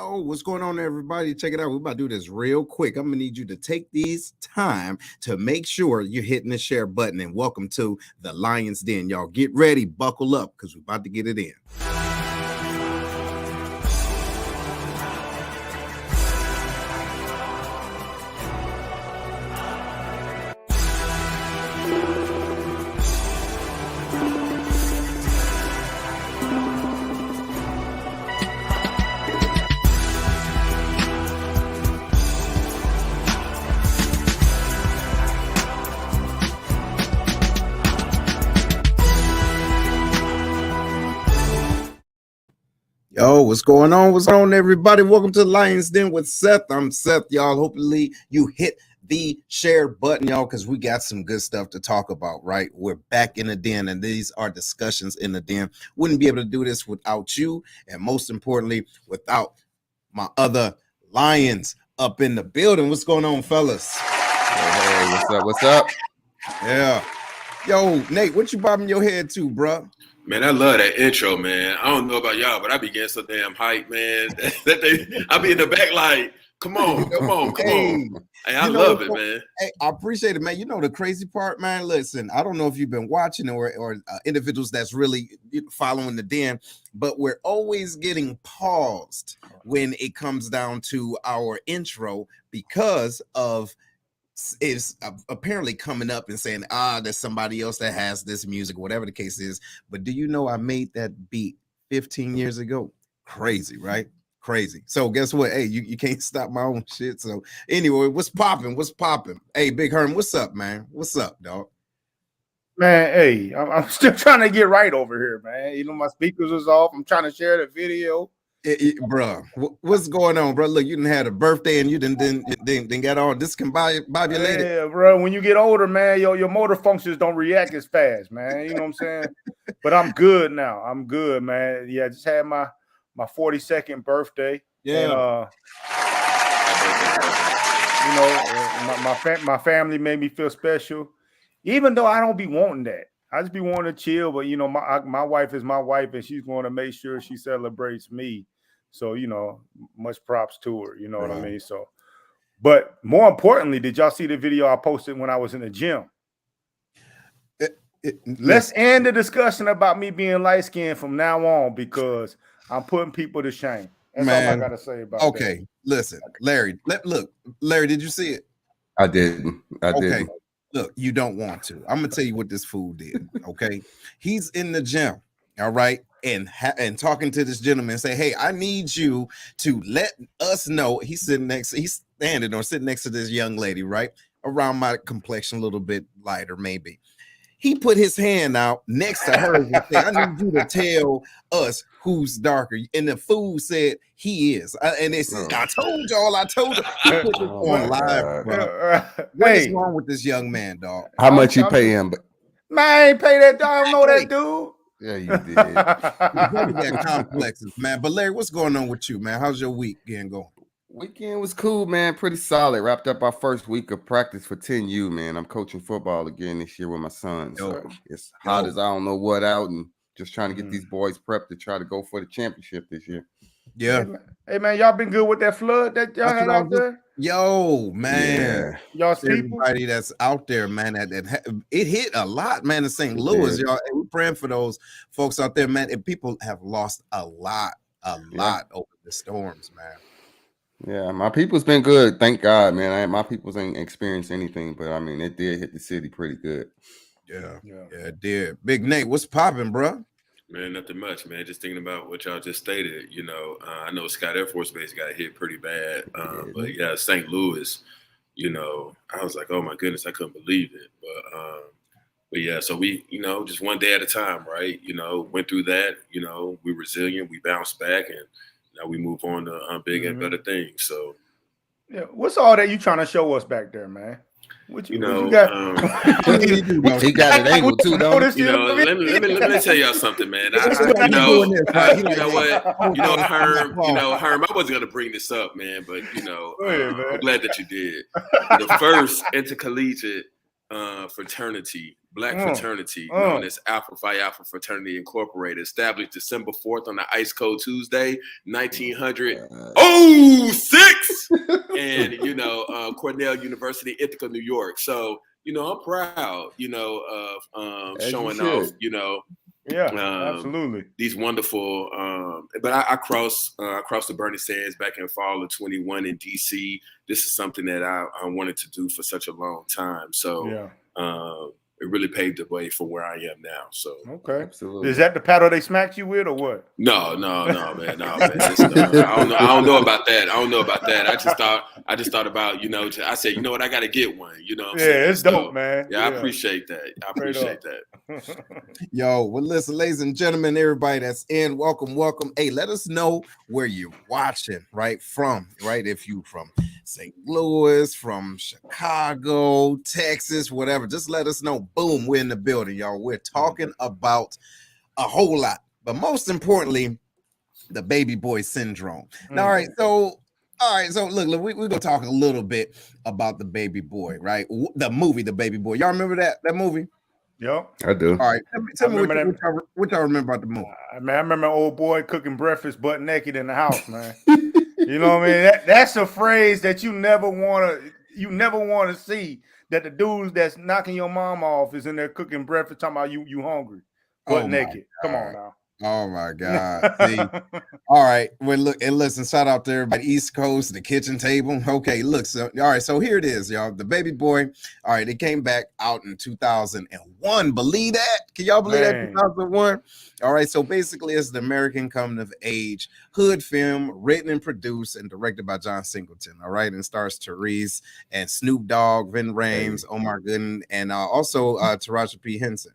Yo, what's going on, everybody? Check it out. We're about to do this real quick. I'm gonna need you to take these time to make sure you're hitting the share button. And welcome to the Lions Den. Y'all get ready, buckle up, because we're about to get it in. Yo, what's going on? What's on, everybody? Welcome to the Lions Den with Seth. I'm Seth, y'all. Hopefully you hit the share button, y'all, because we got some good stuff to talk about, right? We're back in the den, and these are discussions in the den. Wouldn't be able to do this without you, and most importantly, without my other Lions up in the building. What's going on, fellas? Hey, what's up? What's up? Yeah. Yo, Nate, what you bobbing your head to, bro? Man, I love that intro, man. I don't know about y'all, but I be getting so damn hype, man. I be in the back like, come on. Hey, I love it, man. Hey, I appreciate it, man. You know the crazy part, man? Listen, I don't know if you've been watching or individuals that's really following the den, but we're always getting paused when it comes down to our intro because of is apparently coming up and saying, there's somebody else that has this music, whatever the case is. But do you know I made that beat 15 years ago? Crazy, right? Crazy. So guess what? Hey, you can't stop my own shit. So anyway, what's popping? Hey, Big Herm, what's up, man? What's up, dog? Man, hey, I'm still trying to get right over here, man. You know, my speakers was off. I'm trying to share the video. Bro, what's going on, bro? Look, you didn't had a birthday and you didn't get all discombobulated. Yeah, bro. When you get older, man, your motor functions don't react as fast, man. You know what I'm saying? But I'm good now. I'm good, man. Yeah, I just had my 42nd birthday. Yeah. And, my family made me feel special, even though I don't be wanting that. I just be wanting to chill, but you know, my wife is my wife, and she's going to make sure she celebrates me. So, you know, much props to her. You know what I mean? So, but more importantly, did y'all see the video I posted when I was in the gym? Let's end the discussion about me being light skinned from now on, because I'm putting people to shame. That's all I gotta say about that. Listen, Larry. Larry, did you see it? I didn't. Okay. Look, you don't want to. I'm gonna tell you what this fool did. Okay, he's in the gym, all right, and talking to this gentleman and say, "Hey, I need you to let us know." He's sitting next to this young lady, right, around my complexion, a little bit lighter, maybe. He put his hand out next to her and said, "I need you to tell us who's darker." And the fool said, "He is." And they said, "I told y'all. I told you." He put this on live, bro. What is wrong with this young man, dog? How much you pay him? Man, I ain't pay that dog. I don't know that dude. Yeah, you did. He got complexes, man. But Larry, what's going on with you, man? How's your week going? Weekend was cool, man. Pretty solid. Wrapped up our first week of practice for 10U, man. I'm coaching football again this year with my son. So it's hot as I don't know what out, and just trying to get these boys prepped to try to go for the championship this year. Yeah. Hey, man, y'all been good with that flood that y'all had out there? Yo, man. Yeah. Y'all everybody that's out there, man, it hit a lot, man, in St. Louis, y'all. And we're praying for those folks out there, man. And people have lost a lot over the storms, man. Yeah, my people's been good. Thank God, man. My people's ain't experienced anything, but I mean, it did hit the city pretty good. Yeah, it did. Big Nate, what's popping, bro? Man, nothing much, man. Just thinking about what y'all just stated. You know, I know Scott Air Force Base got hit pretty bad, but yeah, St. Louis. You know, I was like, oh my goodness, I couldn't believe it. But yeah, so we, you know, just one day at a time, right? You know, went through that. You know, we're resilient. We bounced back, and now we move on to big and better things. So, yeah, what's all that you trying to show us back there, man? What you got? He got it angled too, don't you? Know, let me tell y'all something, man. Herm. Herm. I wasn't gonna bring this up, man, but you know, I'm glad that you did. The first intercollegiate fraternity black fraternity known as Alpha Phi Alpha Fraternity Incorporated, established December 4th on the Ice Cold Tuesday, 1906, and Cornell University, Ithaca, New York. So I'm proud, of showing off, absolutely, these wonderful. But I crossed the Bernie Sands back in fall of 21 in DC. This is something that I wanted to do for such a long time. So it really paved the way for where I am now. So okay, absolutely. Is that the paddle they smacked you with, or what? No, man. I don't know about that. I just thought about, I said, you know what, I got to get one. You know what I'm saying? It's dope, man. Yeah, I appreciate that. Yo, well, listen, ladies and gentlemen, everybody that's in, welcome. Hey, let us know where you're watching from, if you from St. Louis, from Chicago, Texas, whatever. Just let us know. Boom, we're in the building, y'all. We're talking about a whole lot, but most importantly, the baby boy syndrome. Now, all right, so look, we're gonna talk a little bit about the baby boy, right? The movie, The Baby Boy. Y'all remember that movie? Yep, I do. All right, tell me what y'all remember about the movie. I remember old boy cooking breakfast butt naked in the house, man. You know what I mean? That's a phrase that you never want to see. That the dudes that's knocking your mom off is in there cooking breakfast, talking about you hungry, butt naked. Come on now. Oh my God. See? All right. Well, look, and listen, shout out to everybody East Coast, the kitchen table. Okay, look, so all right, so here it is, y'all. The Baby Boy. All right, it came back out in 2001. Believe that? Can y'all believe that? 2001? All right, so basically it's the American coming of age hood film, written and produced and directed by John Singleton. All right, and stars Therese and Snoop Dogg, Vin Rames, Omar Gooden, and also Taraji P. Henson.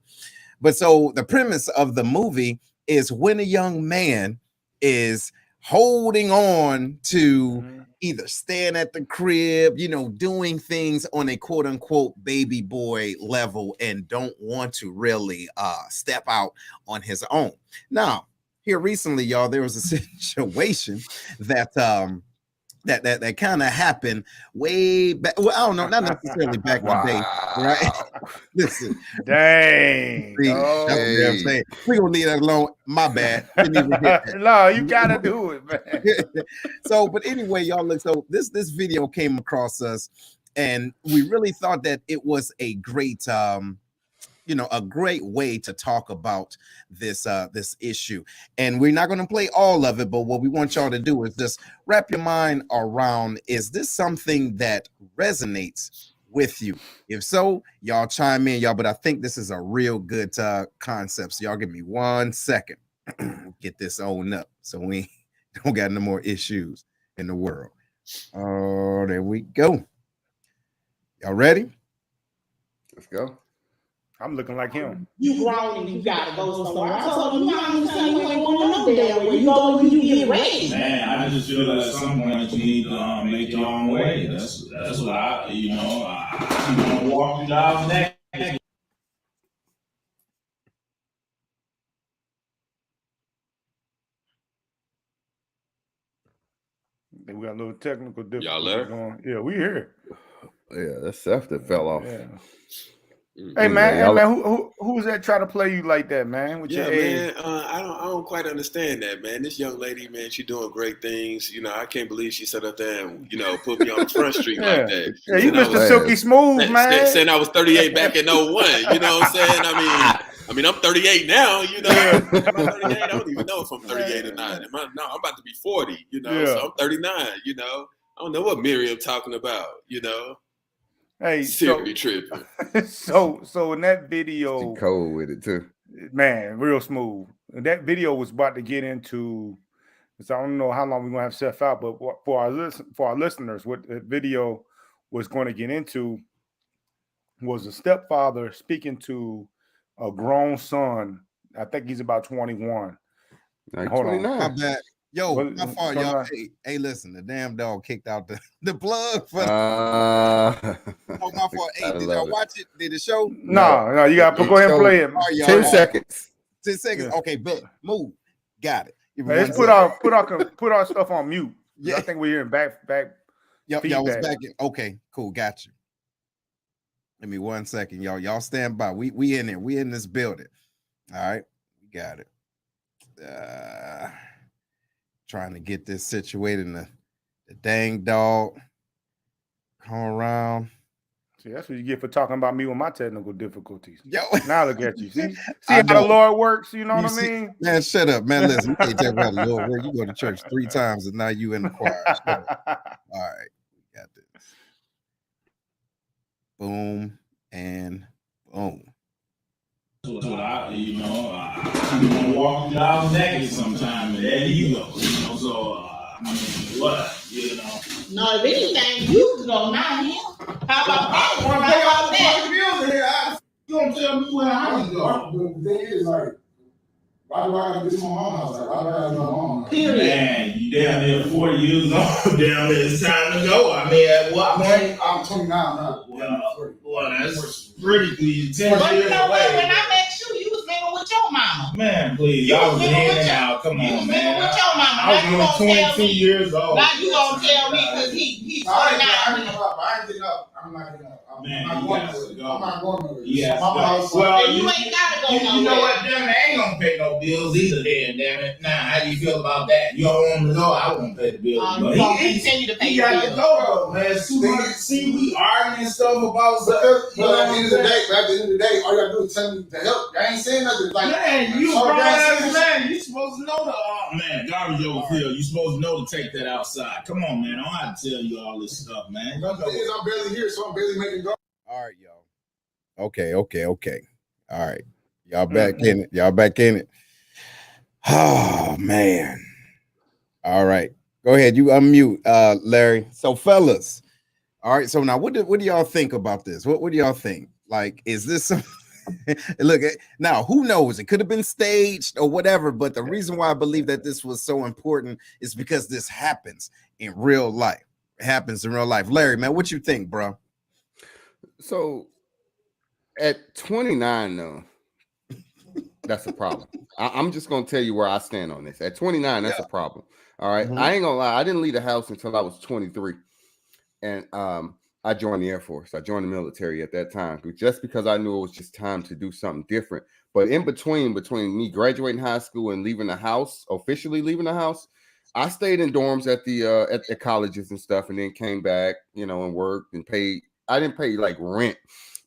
But so the premise of the movie is when a young man is holding on to either staying at the crib, doing things on a quote unquote baby boy level and don't want to really step out on his own. Now, here recently, y'all, there was a situation that that kind of happened way back. Well, I don't know, not necessarily back in the day, right? Listen, dang, see, that's what I'm saying. We're gonna leave that alone. My bad. No, you gotta do it, man. So, but anyway, y'all, look. So this video came across us, and we really thought that it was a great a great way to talk about this issue. And we're not going to play all of it, but what we want y'all to do is just wrap your mind around, is this something that resonates with you? If so, y'all chime in, y'all, but I think this is a real good concept. So y'all give me 1 second. Get this on up so we don't got no more issues in the world. Oh, there we go. Y'all ready? Let's go. I'm looking like him. You grown and you gotta go somewhere. I told him, you don't understand, you ain't going no damn way. You go when you get ready. Man, I just feel that at some point you need to make your own way. That's what I keep on walking down next. We got a little technical difficulty. Y'all there? Yeah, we here. Yeah, that's stuff that fell off. Yeah. Hey man, who was that try to play you like that, man? With your man, I don't quite understand that, man. This young lady, man, she doing great things. I can't believe she sat up there and put me on the front street like that. Yeah, you Mr. Silky Smooth, man. Saying I was 38 back in 01. You know what I'm saying? I mean, I'm 38 now. Am I 38? I don't even know if I'm 38 or not. I'm about to be 40. So I'm 39. I don't know what Miriam talking about. Hey, Siri tripping. So in that video, she cold with it too. Man, real smooth. And that video was about to get into. So I don't know how long we're gonna have Seth out, but for our listeners, what the video was going to get into was a stepfather speaking to a grown son. I think he's about 21. Like Hold 29. on. My bad. Yo, my fault, y'all. Hey, listen, the damn dog kicked out the plug for oh, my fault. Hey, did y'all watch it? Did it show? No, you gotta go ahead and play it. Right, 10 seconds. 10 seconds. Yeah. Okay, bet. Move. Got it. Let's put our stuff on mute. Yeah. I think we're hearing back. Yep, y'all was back in. Okay, cool, got you. Give me 1 second, y'all. Y'all stand by. We in there. We in this building. All right, we got it. Trying to get this situated in the dang dog. Come around. See, that's what you get for talking about me with my technical difficulties. Yo, Now look at you. See I how the know. Lord works. You know You what see- I mean? Man, shut up, man. Listen, you can't tell me how the Lord works. You go to church 3 times and now you in the choir. Shut up. All right, we got this. Boom and boom. That's what I want to walk through our naked sometime, and there you go. So, I mean, what, No, if anything, you can go now here. How about that? When How I about got that? the bills in here, you don't tell me where I can go. The thing is, like, why do I gotta get to my mom's house? Like, why do I gotta go to my mom's house? Period. man, you damn near 40 years old. Damn near it's time to go. I mean, at what point? I'm 29 now. Well, that's pretty good. 10 But you years know what? away. When I met you was living with your mama. Man, please, You I was was living in with and your- out. Come You was on, living man. with your mama. I was Now you only gonna tell 22 me. years old. Now you gonna tell me because he's I 29. ain't getting up. I'm not getting up. Man, I'm you not got going to to go. I'm not going nowhere. Yes, My house. well, And you ain't gotta go nowhere. You know what, damn it, I ain't gonna pay no bills either then, damn it. Now, how do you feel about that? You don't want me to go, I won't pay the bills. You But gonna he continue to pay he your got to bills. go though, man. See, we arguing and stuff about stuff. But at the end of the day, all you gotta do is tell me to help. I ain't saying nothing. Like, Man, you so grown that's- ass man. You supposed to know the man, garbage overfill. You supposed to know to take that outside. Come on, man. I don't have to tell you all this stuff, man. The thing is, I'm barely here, so I'm barely making go. All right, y'all. Okay. All right. Y'all back in it. Y'all back in it. Oh man. All right. Go ahead. You unmute, Larry. So fellas. All right. So now what do y'all think about this? What do y'all think? Like, is this some look now, who knows? It could have been staged or whatever, but the reason why I believe that this was so important is because this happens in real life. It happens in real life. Larry, man, what you think, bro? So at 29, though, that's a problem. I'm just gonna tell you where I stand on this. At 29, that's a problem. All right. Mhm. I ain't gonna lie, I didn't leave the house until I was 23. And I joined the Air Force. I joined the military at that time just because I knew it was just time to do something different. But in between me graduating high school and leaving the house, officially leaving the house, I stayed in dorms at the colleges and stuff, and then came back, and worked and paid. I didn't pay like rent,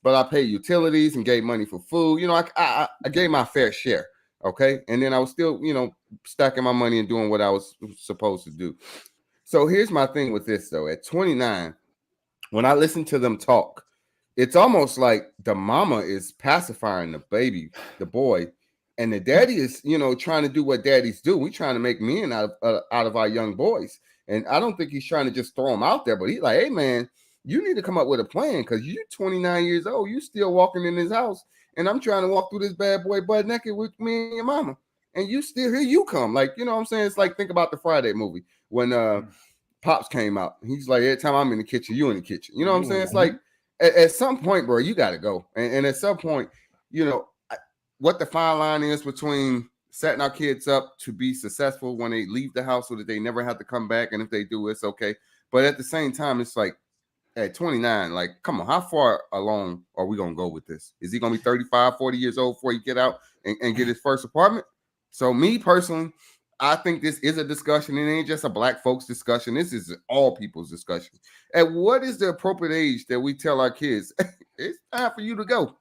but I paid utilities and gave money for food. I gave my fair share. Okay. And then I was still, stacking my money and doing what I was supposed to do. So here's my thing with this, though. At 29, when I listen to them talk, it's almost like the mama is pacifying the baby, the boy, and the daddy is, trying to do what daddies do. We trying to make men out of our young boys. And I don't think he's trying to just throw them out there, but he's like, hey, man, you need to come up with a plan because you're 29 years old. You still walking in his house. And I'm trying to walk through this bad boy butt naked with me and your mama. And you still, here you come. Like, you know what I'm saying? It's like, think about the Friday movie when Pops came out. He's like, every time I'm in the kitchen, you in the kitchen. You know what I'm saying? It's like, at some point, bro, you got to go. And at some point, what the fine line is between setting our kids up to be successful when they leave the house so that they never have to come back. And if they do, it's okay. But at the same time, it's like, at 29, like, come on, how far along are we going to go with this? Is he going to be 35, 40 years old before he get out and get his first apartment? So me personally, I think this is a discussion. It ain't just a black folks discussion. This is all people's discussion. At what is the appropriate age that we tell our kids, it's time for you to go?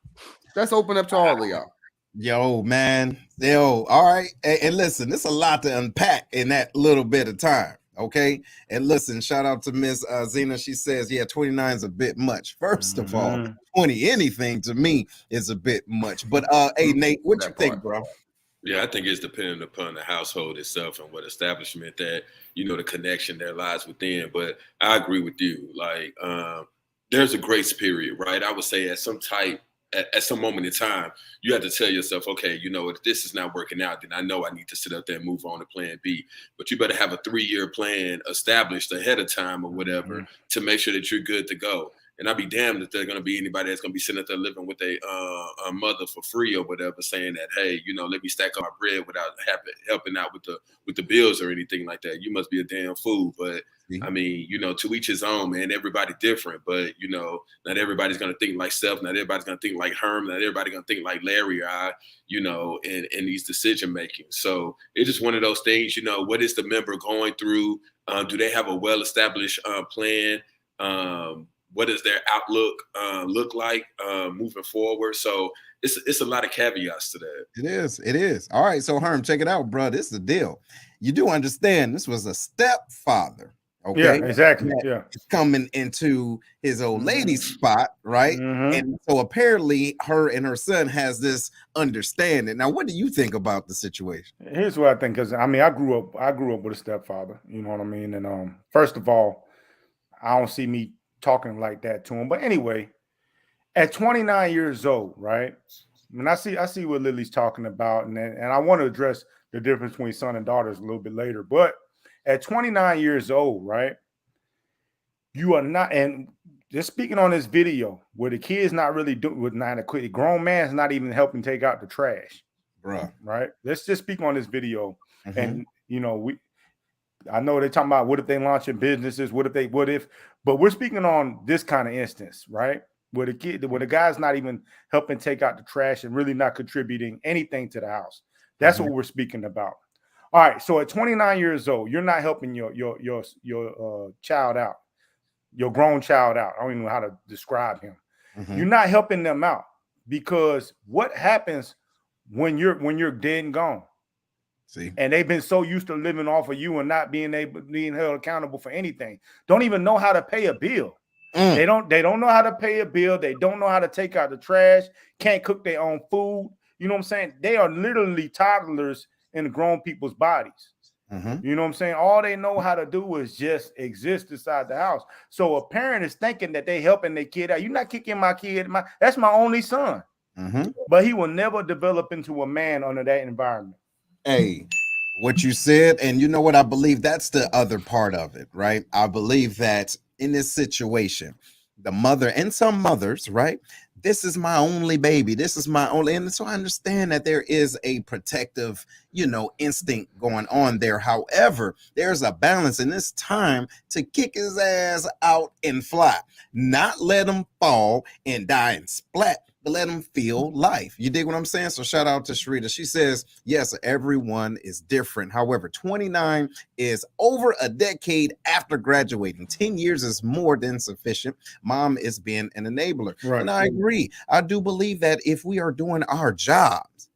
That's open up to all of y'all. Yo, man. Yo, all right. And listen, there's a lot to unpack in that little bit of time. Okay. And listen, shout out to Miss Zena. She says, 29 is a bit much. First of all, 20 anything to me is a bit much. But hey, Nate, what you think, bro? Yeah, I think it's dependent upon the household itself and what establishment that, the connection that lies within. But I agree with you. Like, there's a grace period, right? I would say at some moment in time, you have to tell yourself, okay, if this is not working out, then I know I need to sit up there and move on to plan B. But you better have a 3-year plan established ahead of time or whatever to make sure that you're good to go. And I'll be damned if there's going to be anybody that's going to be sitting up there living with a mother for free or whatever, saying that, hey, let me stack up my bread without helping out with the bills or anything like that. You must be a damn fool. But I mean, to each his own, man. Everybody different, but not everybody's going to think like Steph. Not everybody's going to think like Herm. Not everybody's going to think like Larry or I, in these decision making. So it's just one of those things. What is the member going through? Do they have a well-established plan? What does their outlook look like moving forward? So it's a lot of caveats to that. It is. All right, so Herm, check it out, bro. This is the deal. You do understand this was a stepfather. Okay. Yeah, exactly. Yeah. Coming into his old lady's spot, right? And so apparently her and her son has this understanding. Now, what do you think about the situation? Here's what I think, because I mean, I grew up with a stepfather, you know what I mean? And first of all, I don't see me talking like that to him. But anyway, at 29 years old, right? I mean, I see what Lily's talking about, and I want to address the difference between son and daughters a little bit later. But at 29 years old, right? You are not, and just speaking on this video where the kid's not really doing with not a quick, grown man's not even helping take out the trash, bro. Right? Let's just speak on this video, and I know they're talking about what if they launching businesses, what if, but we're speaking on this kind of instance, right? Where the guy's not even helping take out the trash and really not contributing anything to the house. That's what we're speaking about. All right, so at 29 years old, you're not helping your child out, your grown child out. I don't even know how to describe him. You're not helping them out, because what happens when you're dead and gone? See, and they've been so used to living off of you and not being held accountable for anything. Don't even know how to pay a bill. They don't know how to pay a bill. They don't know how to take out the trash. Can't cook their own food. You know what I'm saying? They are literally toddlers in grown people's bodies. You know what I'm saying? All they know how to do is just exist inside the house. So a parent is thinking that they helping their kid out. You're not kicking my kid. That's my only son. But he will never develop into a man under that environment. Hey, what you said, and you know what? I believe that's the other part of it, right? I believe that in this situation, the mother and some mothers, right? This is my only baby. This is my only. And so I understand that there is a protective, instinct going on there. However, there's a balance, and it's time to kick his ass out and fly, not let him fall and die and splat, but let him feel life. You dig what I'm saying? So shout out to Sharita. She says, yes, everyone is different. However, 29 is over a decade after graduating. 10 years is more than sufficient. Mom is being an enabler. Right. And I agree. I do believe that if we are doing our jobs,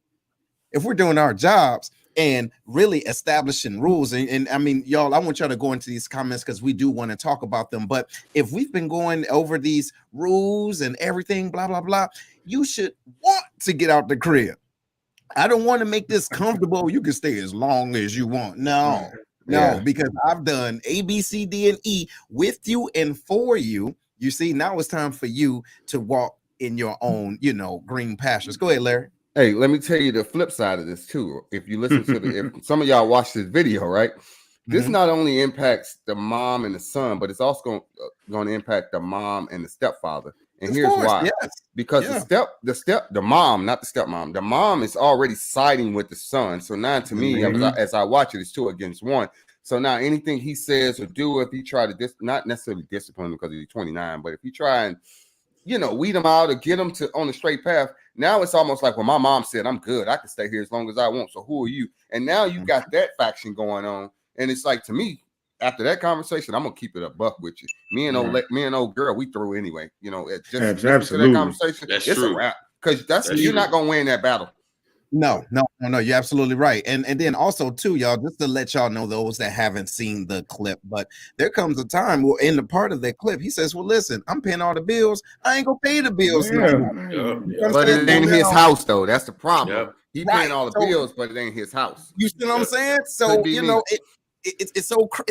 and really establishing rules, and I mean, y'all, I want y'all to go into these comments because we do want to talk about them. But if we've been going over these rules and everything, blah, blah, blah, you should want to get out the crib. I don't want to make this comfortable. You can stay as long as you want. No, because I've done A, B, C, D, and E with you and for you. You see, now it's time for you to walk in your own, green pastures. Go ahead, Larry. Hey, let me tell you the flip side of this too. If you listen to if some of y'all watch this video, right? This not only impacts the mom and the son, but it's also going to impact the mom and the stepfather. And here's why. Yes. Because the mom, not the stepmom, the mom is already siding with the son. So now to me, as I watch it, it's 2 against 1. So now anything he says or do, if he try to not necessarily discipline him because he's 29, but if he try and weed him out or get him on the straight path, now it's almost like, well, my mom said I'm good. I can stay here as long as I want. So who are you? And now you got that faction going on. And it's like, to me, after that conversation, I'm gonna keep it a buck with you. Me and old girl, we through anyway. Just absolutely. That conversation, it's a wrap. Because you're not gonna win that battle. No, you're absolutely right. And then also too, y'all, just to let y'all know, those that haven't seen the clip, but there comes a time where in the part of that clip, he says, well, listen, I'm paying all the bills. I ain't gonna pay the bills. But it ain't his house though. That's the problem. He paying all the bills, but it ain't his house. You see what I'm saying? So, it's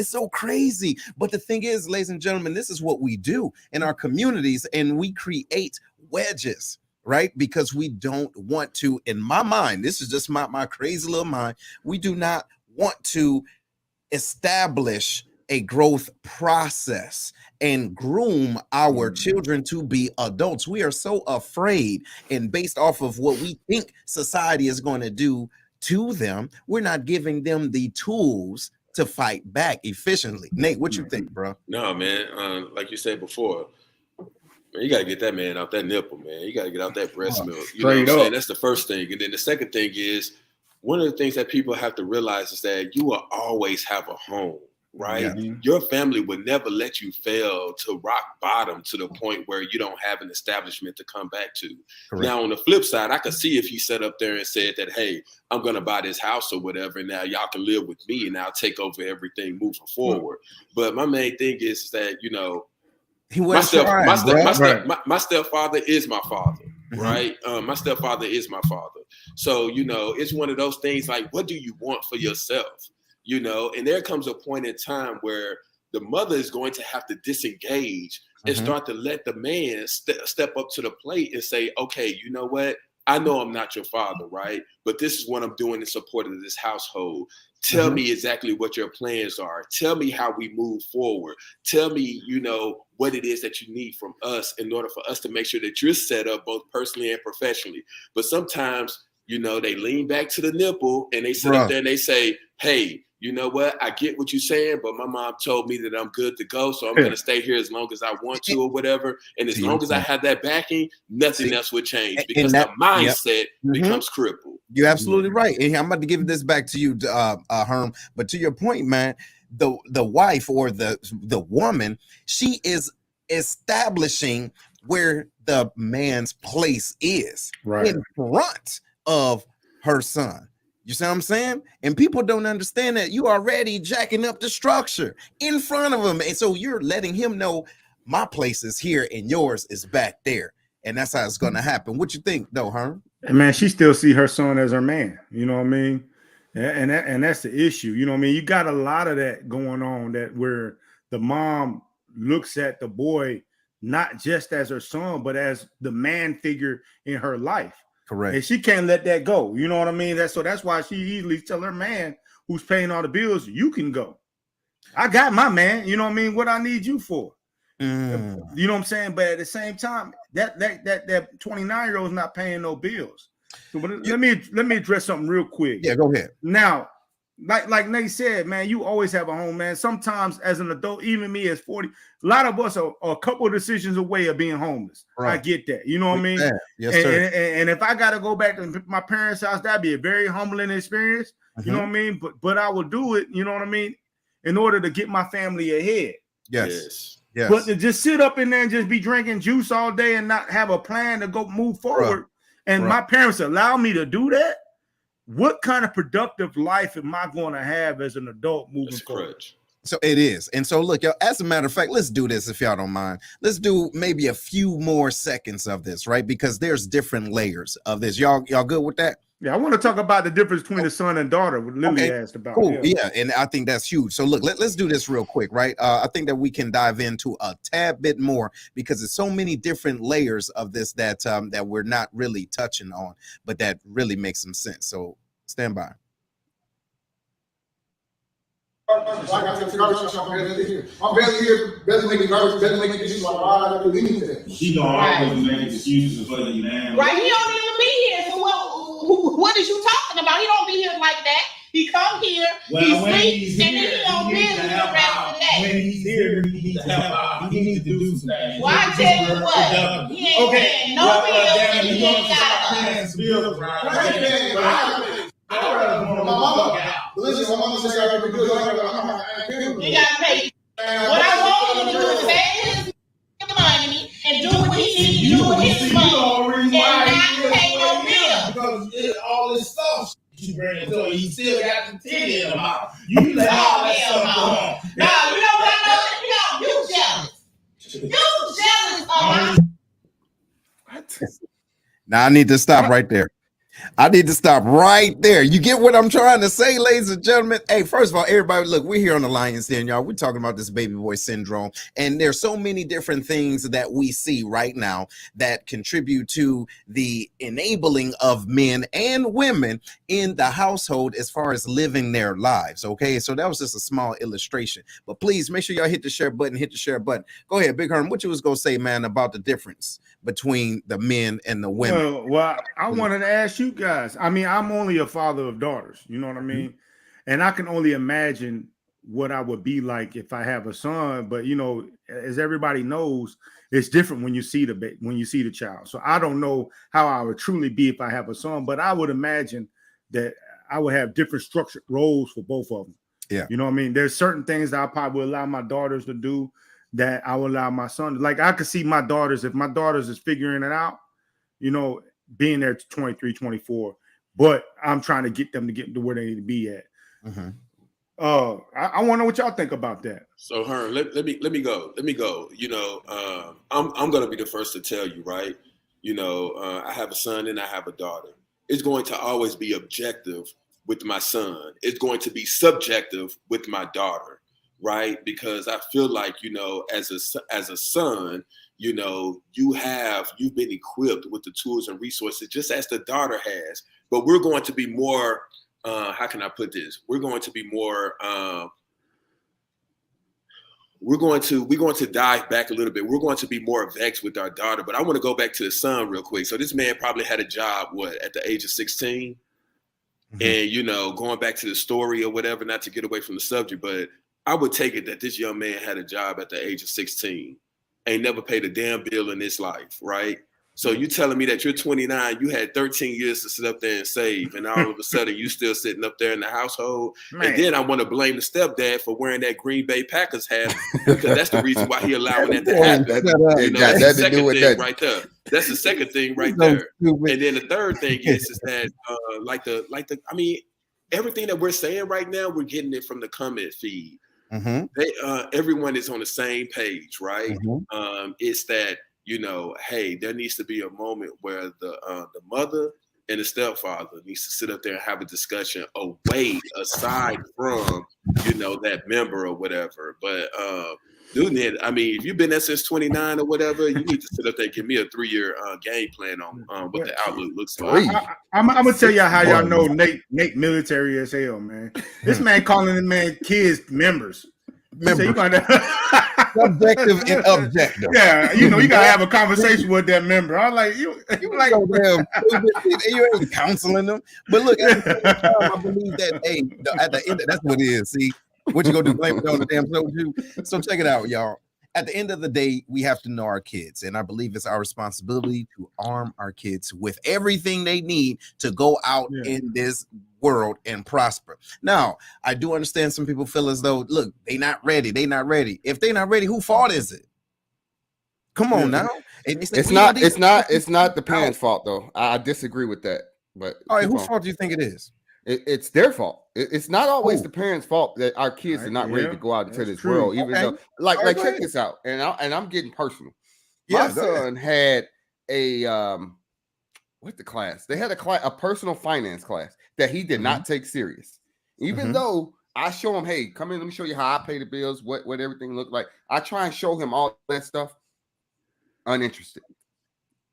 so crazy. But the thing is, ladies and gentlemen, this is what we do in our communities, and we create wedges. Right? Because we don't want to, in my mind, this is just my crazy little mind, we do not want to establish a growth process and groom our children to be adults. We are so afraid, and based off of what we think society is going to do to them, we're not giving them the tools to fight back efficiently. Nate, what you think, bro? No, man. Like you said before, man, you got to get that man out that nipple, man. You got to get out that breast milk. You know what I'm saying? That's the first thing. And then the second thing is, one of the things that people have to realize is that you will always have a home, right? Yeah. Your family would never let you fail to rock bottom to the point where you don't have an establishment to come back to. Correct. Now, on the flip side, I could see if he sat up there and said that, hey, I'm going to buy this house or whatever, and now y'all can live with me and I'll take over everything moving forward. But my main thing is that, you know, my stepfather is my father, right? My stepfather is my father. So, you know, it's one of those things like, what do you want for yourself? You know, and there comes a point in time where the mother is going to have to disengage and start to let the man step up to the plate and say, okay, you know what? I know I'm not your father, right? But this is what I'm doing in support of this household. Tell me exactly what your plans are. Tell me how we move forward. Tell me, you know, what it is that you need from us in order for us to make sure that you're set up both personally and professionally. But sometimes, you know, they lean back to the nipple and they sit up there and they say, hey, you know what? I get what you're saying, but my mom told me that I'm good to go, so I'm going to stay here as long as I want to or whatever. And as long as I have that backing, nothing else would change because the mindset becomes crippled. You're absolutely right. And I'm about to give this back to you, Herm. But to your point, man, the wife or the woman, she is establishing where the man's place is in front of her son. You see what I'm saying? And people don't understand that you already jacking up the structure in front of him. And so you're letting him know my place is here and yours is back there. And that's how it's going to happen. What you think though, Herm? And man, she still see her son as her man. You know what I mean? And that's the issue. You know what I mean? You got a lot of that going on, that where the mom looks at the boy not just as her son, but as the man figure in her life. Correct. And she can't let that go. You know what I mean? That's why she easily tell her man who's paying all the bills, you can go. I got my man. You know what I mean? What I need you for. You know what I'm saying? But at the same time, that 29-year-old is not paying no bills. So let me address something real quick. Yeah, go ahead. Now, like Nate said, man, you always have a home, man. Sometimes as an adult, even me as 40, a lot of us are a couple of decisions away of being homeless. Right. I get that. You know what I mean? Yes, sir. And if I got to go back to my parents' house, that'd be a very humbling experience. You know what I mean? But I will do it, you know what I mean, in order to get my family ahead. Yes. But to just sit up in there and just be drinking juice all day and not have a plan to go move forward, and my parents allow me to do that, what kind of productive life am I going to have as an adult moving forward? So it is. And so look, y'all, as a matter of fact, let's do this if y'all don't mind. Let's do maybe a few more seconds of this, right? Because there's different layers of this. Y'all good with that? Yeah, I want to talk about the difference between the son and daughter, what Lily asked about. Cool. Yeah, and I think that's huge. So look, let's do this real quick, right? I think that we can dive into a tad bit more because there's so many different layers of this that that we're not really touching on, but that really makes some sense. So stand by. I'm barely here, barely making garbage, barely making dishes. She gonna always make excuses for you now. Right, he don't even be here. So what is you talking about? He don't be here like that. He come here, he sleeps, and then he don't business the rest of the day. When he's here, he needs to help out. He needs to do some things. Well, I tell you what, he ain't paying no bills, and he ain't got us. Bills Listen, my mama said I gotta be good. You gotta pay. What I want him to do is pay his money and do what he needs to do with his money and not pay no bills. Because all this stuff you bring to him, he still got the titty in the mouth. You let all that stuff go on. No, you know what I know? You jealous. You jealous of my. Now I need to stop right there. I need to stop right there. You get what I'm trying to say, ladies and gentlemen? Hey, first of all, everybody, look, we're here on the Lion's Den, y'all. We're talking about this baby boy syndrome. And there's so many different things that we see right now that contribute to the enabling of men and women in the household as far as living their lives. Okay, so that was just a small illustration. But please make sure y'all hit the share button, Go ahead, Big Herm. What you was going to say, man, about the difference between the men and the women? Well, I wanted to ask you guys. I mean, I'm only a father of daughters. You know what I mean? And I can only imagine what I would be like if I have a son. But you know, as everybody knows, it's different when you see the child. So I don't know how I would truly be if I have a son, but I would imagine that I would have different structured roles for both of them. Yeah, you know what I mean? There's certain things that I probably would allow my daughters to do that I will allow my son. Like I could see my daughters, if my daughters is figuring it out, you know, being there to 23, 24, but I'm trying to get them to get to where they need to be at. I want to know what y'all think about that. So Herm, let me go. You know, I'm gonna be the first to tell you, right? You know, I have a son and I have a daughter. It's going to always be objective with my son. It's going to be subjective with my daughter, right? Because I feel like, you know, as a son, you know, you've been equipped with the tools and resources just as the daughter has. But we're going to be more, how can I put this? We're going to be more, we're going to dive back a little bit. We're going to be more vexed with our daughter. But I want to go back to the son real quick. So this man probably had a job, at the age of 16? And, you know, going back to the story or whatever, not to get away from the subject, but I would take it that this young man had a job at the age of 16, ain't never paid a damn bill in his life, right? So you telling me that you're 29, you had 13 years to sit up there and save, and all of a sudden you still sitting up there in the household. Man. And then I want to blame the stepdad for wearing that Green Bay Packers hat, because that's the reason why he allowing that to happen. You know, that's the second thing right there. That's the second thing right there. And then the third thing is that I mean, everything that we're saying right now, we're getting it from the comment feed. Everyone is on the same page, right? It's that, you know, hey, there needs to be a moment where the mother and the stepfather needs to sit up there and have a discussion away, aside from, you know, that member or whatever. But dude, I mean, if you've been there since 29 or whatever, you need to sit up there and give me a 3-year game plan on what the outlook looks like. I'm gonna tell y'all how y'all know Nate military as hell, man. This man calling the man kids members. Subjective and objective. Yeah, you know, you gotta have a conversation with that member. I'm like, you like, you ain't counseling them. But look, at the same time, I believe that, hey, at the end, that's what it is. See, what you gonna do? Blame it on the damn soldier? So check it out, y'all. At the end of the day, we have to know our kids, and I believe it's our responsibility to arm our kids with everything they need to go out in this world and prosper. Now, I do understand some people feel as though, look, they not ready. If they're not ready, whose fault is it? Come on now. It's not the parents' fault though. I disagree with that. But all right, whose fault do you think it is? It's their fault. It's not always the parents' fault that our kids are not ready to go out into this world. Even though, like check this out, and I'm getting personal. My son had a what's the class? They had a personal finance class that he did not take serious. Even though I show him, hey, come in, let me show you how I pay the bills, what everything looked like. I try and show him all that stuff. Uninterested.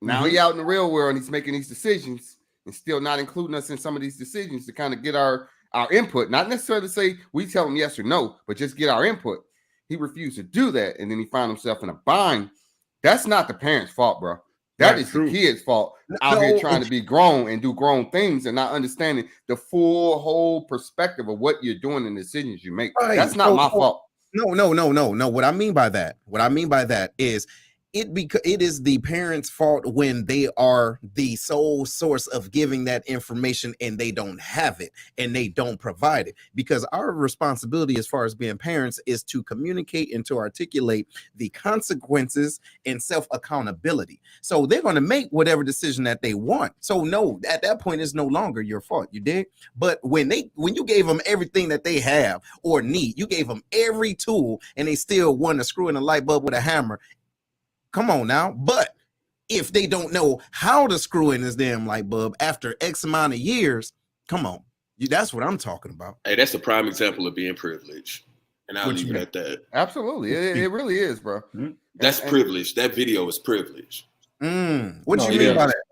Now he out in the real world and he's making these decisions and still not including us in some of these decisions to kind of get our input. Not necessarily to say we tell him yes or no, but just get our input. He refused to do that, and then he found himself in a bind. That's not the parents' fault, bro. That is the kid's fault out here trying to be grown and do grown things and not understanding the whole perspective of what you're doing and the decisions you make. Right. That's not my fault. No. What I mean by that is it is the parents' fault when they are the sole source of giving that information and they don't have it and they don't provide it. Because our responsibility as far as being parents is to communicate and to articulate the consequences and self-accountability. So they're going to make whatever decision that they want. So no, at that point, it's no longer your fault. You dig? But when you gave them everything that they have or need, you gave them every tool and they still want to screw in a light bulb with a hammer. Come on now. But if they don't know how to screw in this damn light bulb after X amount of years. Come on. That's what I'm talking about. Hey, that's a prime example of being privileged. And I'll leave it at that. Absolutely. It really is, bro. That's privilege. That video is privilege. What do you mean by that?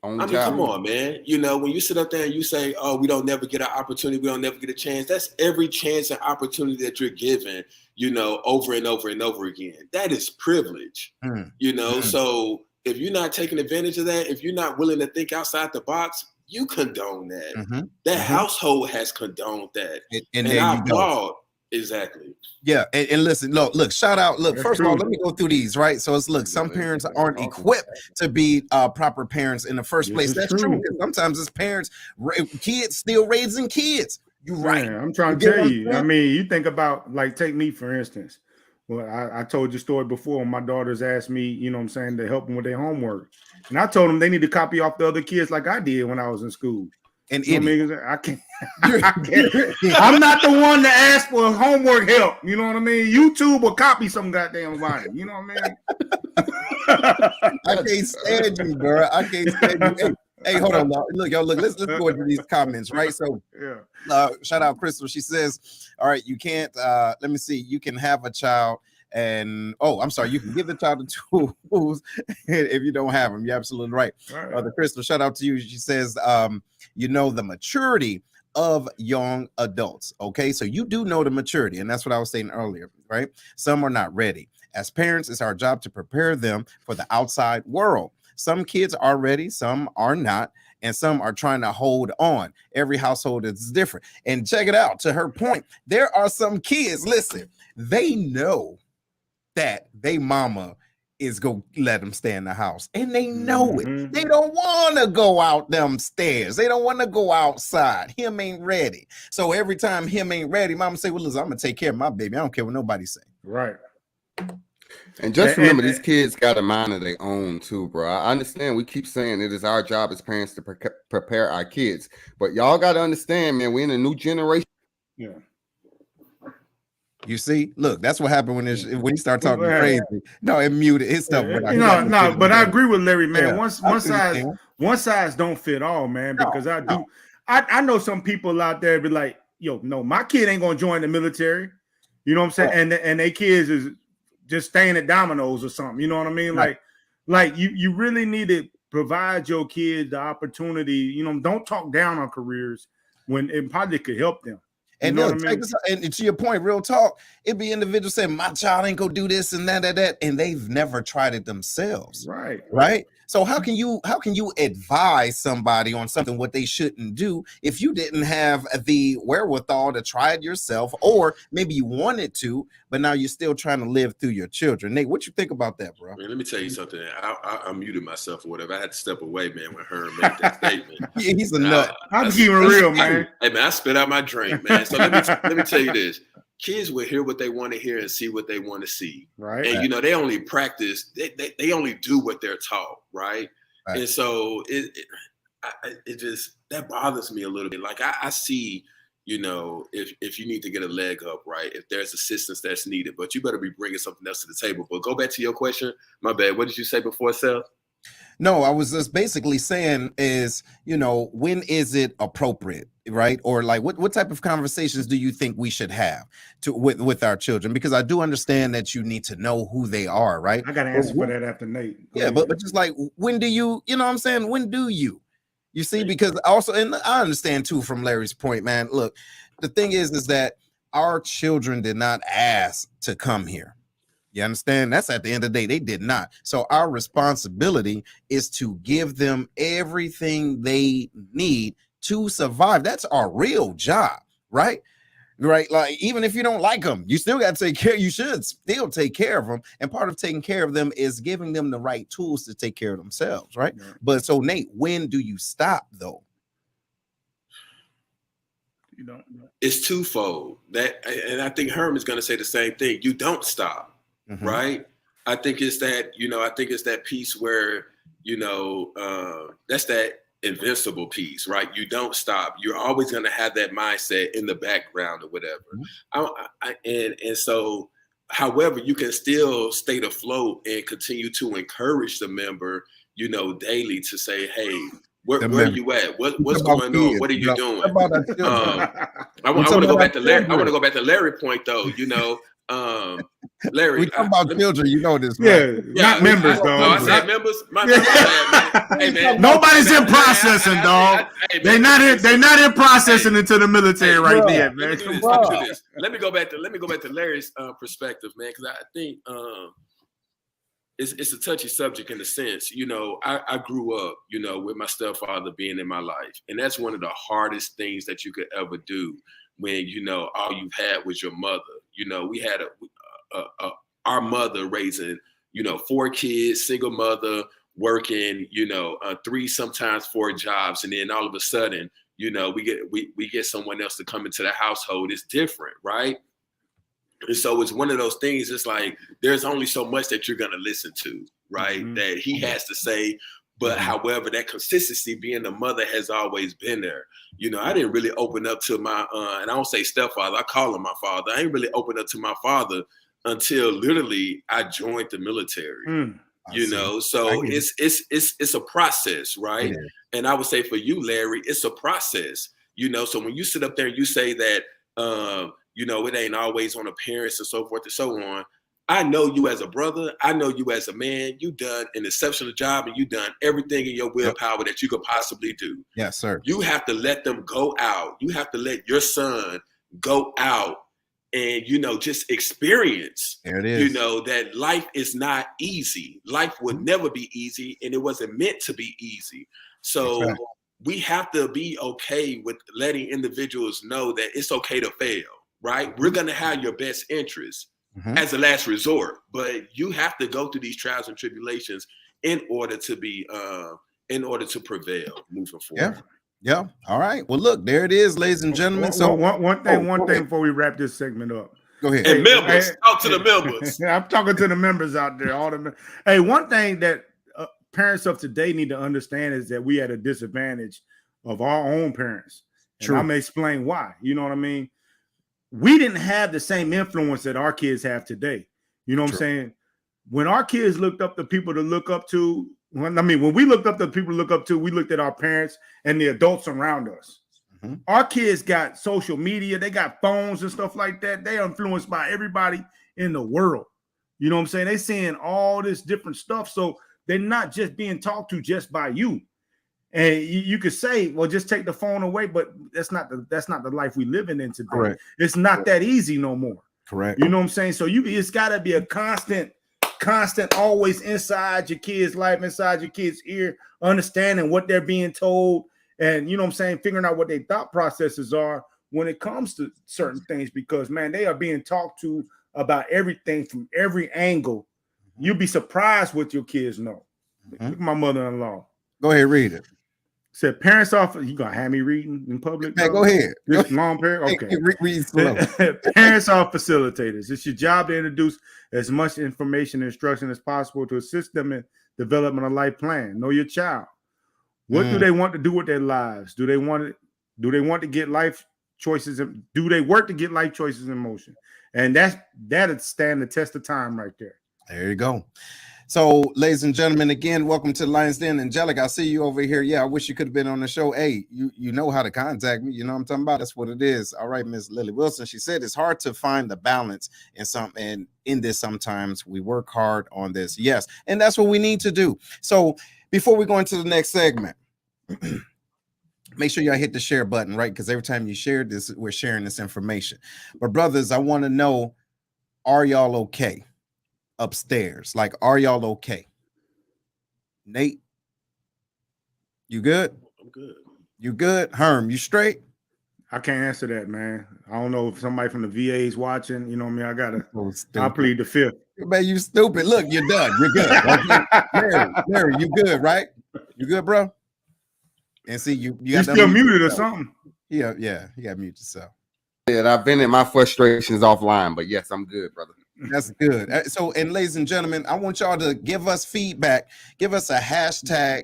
I mean, come on, man. You know, when you sit up there and you say, oh, we don't never get an opportunity, we don't never get a chance, that's every chance and opportunity that you're given, you know, over and over and over again. That is privilege, you know? So if you're not taking advantage of that, if you're not willing to think outside the box, you condone that. That household has condoned that. And I applaud. Exactly. Yeah, and listen, look, shout out. Look, first of all, let me go through these, right? So it's some parents aren't equipped to be proper parents in the first place. That's true. Sometimes as parents, kids still raising kids. You're right. Man, I'm trying to tell you. I mean, you think about, like, take me for instance. Well, I told you a story before. My daughters asked me, you know what I'm saying, to help them with their homework. And I told them they need to copy off the other kids like I did when I was in school. And I can't. I'm not the one to ask for homework help. You know what I mean? YouTube will copy some goddamn body. You know what I mean? I can't stand you, bro. I can't stand you. Hey, hold on. Look, y'all, look, let's go into these comments, right? So, shout out Crystal. She says, all right, you can't, let me see, you can have a child and, I'm sorry, you can give the child the tools if you don't have them. You're absolutely right. The Crystal, shout out to you. She says, you know, the maturity of young adults. Okay, so you do know the maturity, and that's what I was saying earlier, right? Some are not ready. As parents, it's our job to prepare them for the outside world. Some kids are ready, some are not, and some are trying to hold on. Every household is different. And check it out, to her point, there are some kids, listen, they know that they mama is go let them stay in the house, and they know it. They don't want to go out them stairs. They don't want to go outside. Him ain't ready. So every time him ain't ready, mama say, well, listen, I'm gonna take care of my baby. I don't care what nobody say. Right. And just remember, these kids got a mind of their own too, bro. I understand we keep saying it is our job as parents to prepare our kids, but y'all got to understand, man, we're in a new generation. Yeah. You see, look, that's what happened when you start talking crazy. No, it muted his stuff. But I agree with Larry, man. One size don't fit all, man. Because I know some people out there be like, yo, no, my kid ain't gonna join the military. You know what I'm saying? And they kids is just staying at Domino's or something. You know what I mean? Like you really need to provide your kids the opportunity. You know, don't talk down on careers when it probably could help them. And look, and to your point, real talk, it'd be individuals saying, my child ain't gonna do this and that, and they've never tried it themselves. Right. So how can you advise somebody on something what they shouldn't do if you didn't have the wherewithal to try it yourself, or maybe you wanted to, but now you're still trying to live through your children? Nate, what you think about that, bro? Man, let me tell you something. I muted myself or whatever. I had to step away, man, when Herm made that statement. Yeah, he's a nut. I'm keeping real, man. Hey, man, I spit out my drink, man. So let me tell you this. Kids will hear what they want to hear and see what they want to see. Right. And, you know, they only practice, they only do what they're taught. Right. And so it just, that bothers me a little bit. Like I see, you know, if you need to get a leg up, right, if there's assistance that's needed, but you better be bringing something else to the table. But go back to your question. My bad. What did you say before, Seth? No, I was just basically saying is, you know, when is it appropriate, right? Or like what type of conversations do you think we should have with our children? Because I do understand that you need to know who they are, right? I got to answer for that after Nate. But just like, when do you know what I'm saying? When do you see? Because also, and I understand too from Larry's point, man, look, the thing is that our children did not ask to come here. You understand? That's at the end of the day, they did not. So our responsibility is to give them everything they need to survive. That's our real job, right? Right. Like, even if you don't like them, you still got to take care. You should still take care of them. And part of taking care of them is giving them the right tools to take care of themselves. Right. Yeah. But so, Nate, when do you stop, though? You don't. It's twofold. And I think Herm is going to say the same thing. You don't stop. Mm-hmm. Right. I think it's that piece where, you know, that's that invincible piece, right? You don't stop. You're always going to have that mindset in the background or whatever. Mm-hmm. So however, you can still stay afloat and continue to encourage the member, daily to say, hey, where you at? What's going on? What are you doing? I want to go back to Larry. I want to go back to Larry's point, though. Larry, we talk about children. You know this, right? Not members, dog. I said members. My bad, man. Hey, man. Nobody's in processing, dog. They're not in processing into the military right there, man. Let me go back to Larry's perspective, man, because I think it's a touchy subject in a sense. I grew up, with my stepfather being in my life, and that's one of the hardest things that you could ever do when all you've had was your mother. We had our mother raising 4 kids, single mother, working 3, sometimes 4 jobs, and then all of a sudden we get someone else to come into the household. It's different, right? And so it's one of those things. It's like there's only so much that you're gonna listen to, right? Mm-hmm. That he has to say. But however, that consistency, being the mother, has always been there. I didn't really open up to my and I don't say stepfather, I call him my father. I ain't really opened up to my father until literally I joined the military. So it's a process, right? Yeah. And I would say for you, Larry, it's a process. So when you sit up there and you say that it ain't always on the parents and so forth and so on. I know you as a brother. I know you as a man. You done an exceptional job, and you done everything in your willpower that you could possibly do. Yes, sir. You have to let them go out. You have to let your son go out and, just experience, there it is. That life is not easy. Life would never be easy, and it wasn't meant to be easy. So we have to be okay with letting individuals know that it's okay to fail, right? We're going to have your best interests. As a last resort, but you have to go through these trials and tribulations in order to prevail moving forward. Yeah. All right. Well, look, there it is, ladies and gentlemen. So one thing before we wrap this segment up. Go ahead. And members, talk to the members. I'm talking to the members out there. Hey, one thing that parents of today need to understand is that we at a disadvantage of our own parents. And I'm gonna explain why. You know what I mean? We didn't have the same influence that our kids have today. You know what I'm saying? When our kids looked up to people to look up to, when we looked up to people to look up to, we looked at our parents and the adults around us. Our kids got social media, they got phones and stuff like that. They are influenced by everybody in the world. You know what I'm saying? They're seeing all this different stuff. So they're not just being talked to just by you. And you could say, well, just take the phone away, but that's not the life we living in today. Correct. It's not that easy no more. Correct. You know what I'm saying? So it's got to be a constant, always inside your kid's life, inside your kid's ear, understanding what they're being told, and you know what I'm saying, figuring out what their thought processes are when it comes to certain things. Because man, they are being talked to about everything from every angle. You'll be surprised what your kids know. Look at my mother-in-law. Go ahead, read it. Said parents off. You gonna have me reading in public? Man, go ahead. This long period. Okay. Read slow. Parents are facilitators. It's your job to introduce as much information and instruction as possible to assist them in development of life plan. Know your child. What do they want to do with their lives? Do they want to get life choices? Do they work to get life choices in motion? And that'd stand the test of time right there. There you go. So, ladies and gentlemen, again, welcome to Lions Den. Angelica, I see you over here. Yeah, I wish you could have been on the show. Hey, you know how to contact me. You know what I'm talking about? That's what it is. All right, Miss Lily Wilson. She said it's hard to find the balance in this. Sometimes we work hard on this. Yes, and that's what we need to do. So, before we go into the next segment, make sure y'all hit the share button, right? Because every time you share this, we're sharing this information. But brothers, I want to know, are y'all okay? Upstairs, like, are y'all okay? Nate, you good? I'm good. You good? Herm, you straight? I can't answer that, man. I don't know if somebody from the VA is watching. You know what I mean? I plead the fifth. Man, you stupid. Look, you're done. You're good. Okay. Larry, you good, right? You good, bro? And see, you got still muted or something. Yeah, you got muted yourself. Yeah, I've vented my frustrations offline, but yes, I'm good, brother. That's good. So, and ladies and gentlemen, I want y'all to give us feedback. Give us a hashtag,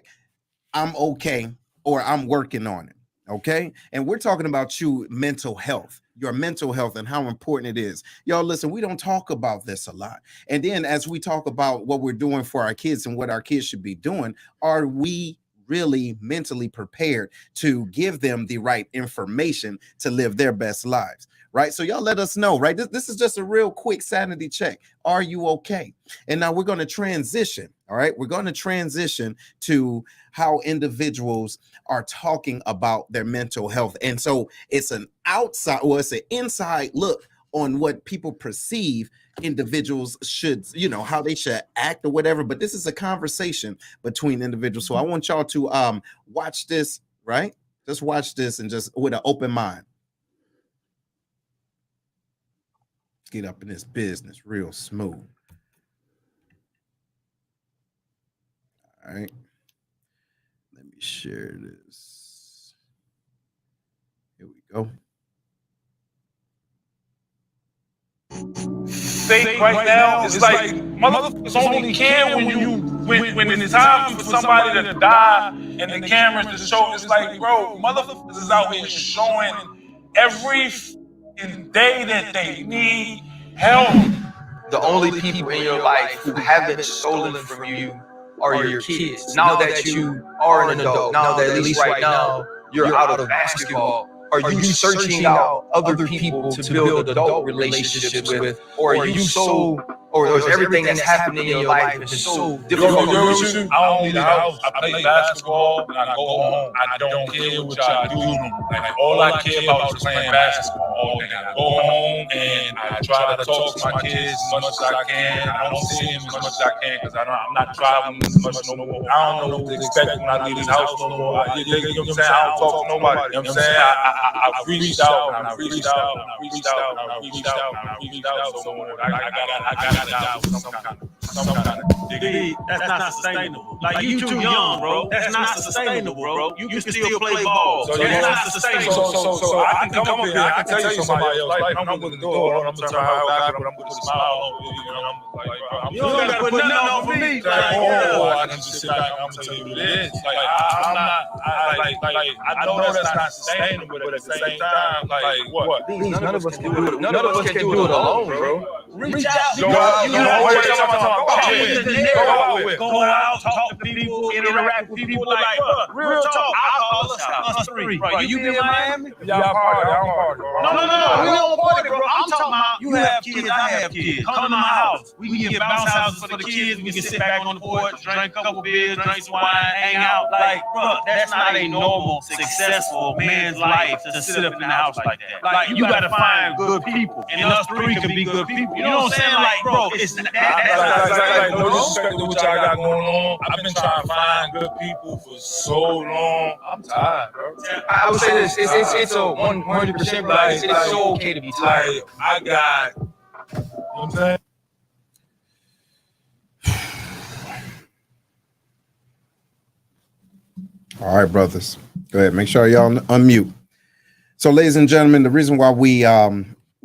I'm okay, or I'm working on it. Okay. And we're talking about mental health. your mental health and how important it is. Y'all listen, we don't talk about this a lot. And then as we talk about what we're doing for our kids and what our kids should be doing, are we really mentally prepared to give them the right information to live their best lives? Right? So y'all let us know, right? This is just a real quick sanity check. Are you okay? And now we're going to transition. All right. We're going to transition to how individuals are talking about their mental health. And so it's an outside, or it's an inside look on what people perceive individuals should, you know, how they should act or whatever. But this is a conversation between individuals. So I want y'all to watch this, right? Just watch this and just with an open mind. Get up in this business real smooth. All right. Let me share this. Here we go. Fake right now is like motherfuckers only care when it's time for somebody to die and the cameras to show. It's like, bro, motherfuckers is out here showing every day that they need help. The only people in your life who haven't stolen from you are your kids. Now that you are an adult, now that at least right now you're out of basketball, are you searching out other people to build adult relationships with? Or are you so, or is everything that's happening in your life is so difficult? I don't leave the house. I play basketball and I go home. I don't care what y'all do. Like, all I care about is playing basketball all day. I go home and I try to talk to my kids as much as I can. I don't see them as much as I can because I'm not traveling as much no more. I don't know what to expect when I leave this house no more. You know what I'm saying? I don't talk to nobody. You know what I'm saying? I've reached out and I've reached out and I've reached out and I've reached out and I've reached out. So I got to die with some kind of degree. That's not sustainable. Like, you too young, bro. That's not sustainable, bro. You can still play ball. So that's not sustainable. So I can come up here, I can tell you somebody else, like, I'm willing to go, I'm gonna turn my back, but I'm gonna smile on you, you know, I'm like, you don't gotta put nothing on for me. I can just sit back and I'm gonna tell you what it is. Like, I know that's not sustainable, but at the same time, like, what? None of us can do it. None of us can do it alone, bro. Reach out. Go out, talk to people, interact with people. Like, real talk. I'll call us three. Bro, you be in Miami? Y'all party, I don't party, bro. No. We don't party, bro. I'm talking about you have kids, I have kids. Come to my house. We can get bounce houses for the kids. We can sit back on the porch, drink a couple beers, drink some wine, hang out. Like, bro, that's not a normal, successful man's life to sit up in the house like that. Like, you gotta find good people, and us three can be good people. You know what I'm saying? Like, bro, it's that's no disrespect to what y'all got going on. I've been trying to find good people for so long. I'm tired, bro. I would say this: it's a 100%. Like, it's so okay to be tired. Like, I got, you know what I'm saying? All right, brothers. Go ahead. Make sure y'all unmute. So, ladies and gentlemen, the reason why we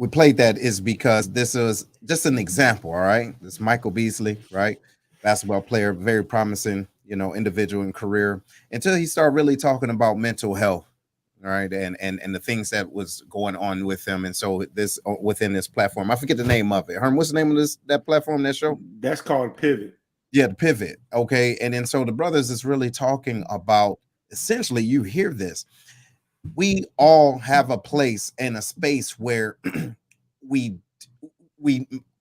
played that is because this is just an example. All right. This Michael Beasley, right? Basketball player, very promising, you know, individual and career, until he started really talking about mental health. All right. And the things that was going on with him. And so this within this platform, I forget the name of it. Herm, what's the name of that platform, that show? That's called Pivot. Yeah, the Pivot. Okay. And then so the brothers is really talking about, essentially, you hear this. We all have a place and a space where we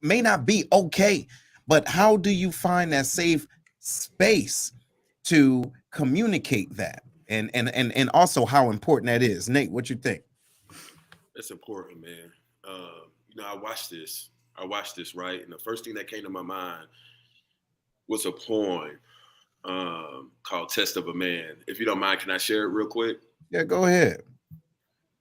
may not be okay, but how do you find that safe space to communicate that? And also how important that is. Nate, what you think? That's important, man. You know, I watched this, right? And the first thing that came to my mind was a poem called Test of a Man. If you don't mind, can I share it real quick? Yeah, go ahead.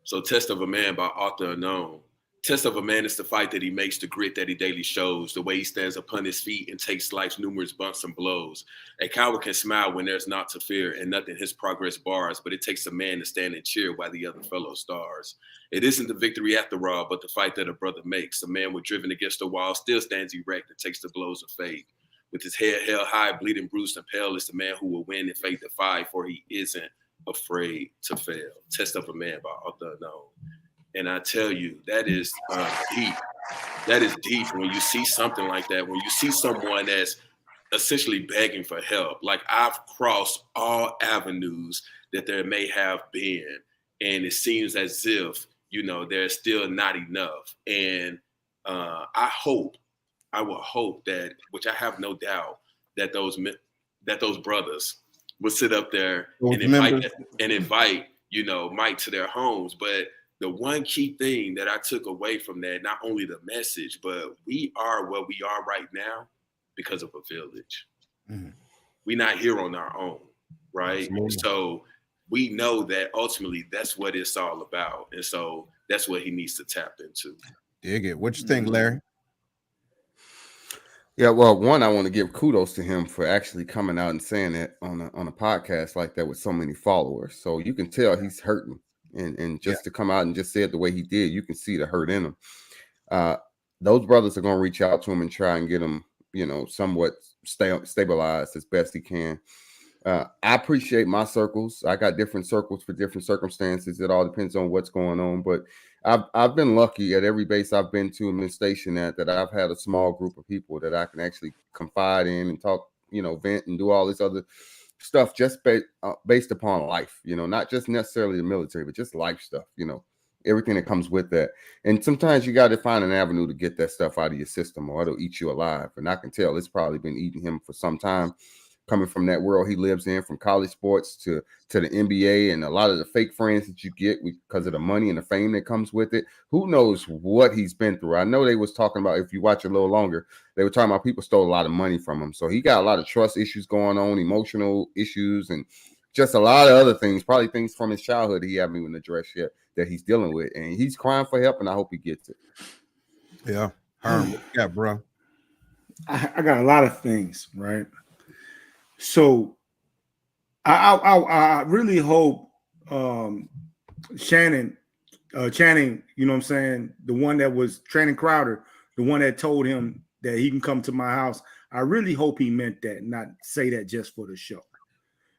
So, Test of a Man by Author Unknown. Test of a man is the fight that he makes, the grit that he daily shows, the way he stands upon his feet and takes life's numerous bumps and blows. A coward can smile when there's naught to fear and nothing his progress bars, but it takes a man to stand and cheer while the other fellow stars. It isn't the victory after all, but the fight that a brother makes. A man with driven against the wall still stands erect and takes the blows of fate. With his head held high, bleeding, bruised, and pale, is the man who will win and fate defy, for he isn't afraid to fail. Test of a Man by Author Unknown. And I tell you, that is deep. That is deep when you see something like that, when you see someone that's essentially begging for help. Like, I've crossed all avenues that there may have been, and it seems as if, you know, there's still not enough. And I will hope that, which I have no doubt, that those brothers will sit up there and invite, you know, Mike to their homes. But the one key thing that I took away from that, not only the message, but we are where we are right now because of a village. Mhm. We're not here on our own, right? Absolutely. So we know that ultimately that's what it's all about. And so that's what he needs to tap into. Dig it. What you think, Larry? Yeah, well, one, I want to give kudos to him for actually coming out and saying that on a podcast like that with so many followers. So you can tell he's hurting, and just to come out and just say it the way he did, you can see the hurt in him. Those brothers are going to reach out to him and try and get him, you know, somewhat stabilized as best he can. I appreciate my circles. I got different circles for different circumstances. It all depends on what's going on. But I've been lucky at every base I've been to and been stationed at, that I've had a small group of people that I can actually confide in and talk, you know, vent and do all this other stuff just based upon life, you know, not just necessarily the military, but just life stuff, you know, everything that comes with that. And sometimes you got to find an avenue to get that stuff out of your system, or it'll eat you alive. And I can tell it's probably been eating him for some time, coming from that world he lives in, from college sports to the NBA, and a lot of the fake friends that you get because of the money and the fame that comes with it. Who knows what he's been through? I know they was talking about, if you watch a little longer, they were talking about people stole a lot of money from him. So he got a lot of trust issues going on, emotional issues, and just a lot of other things, probably things from his childhood he haven't even addressed yet that he's dealing with. And he's crying for help, and I hope he gets it. Yeah. Yeah, bro. I got a lot of things, right? So I really hope Channing, you know what I'm saying, the one that was Channing Crowder, the one that told him that he can come to my house, I really hope he meant that, not say that just for the show.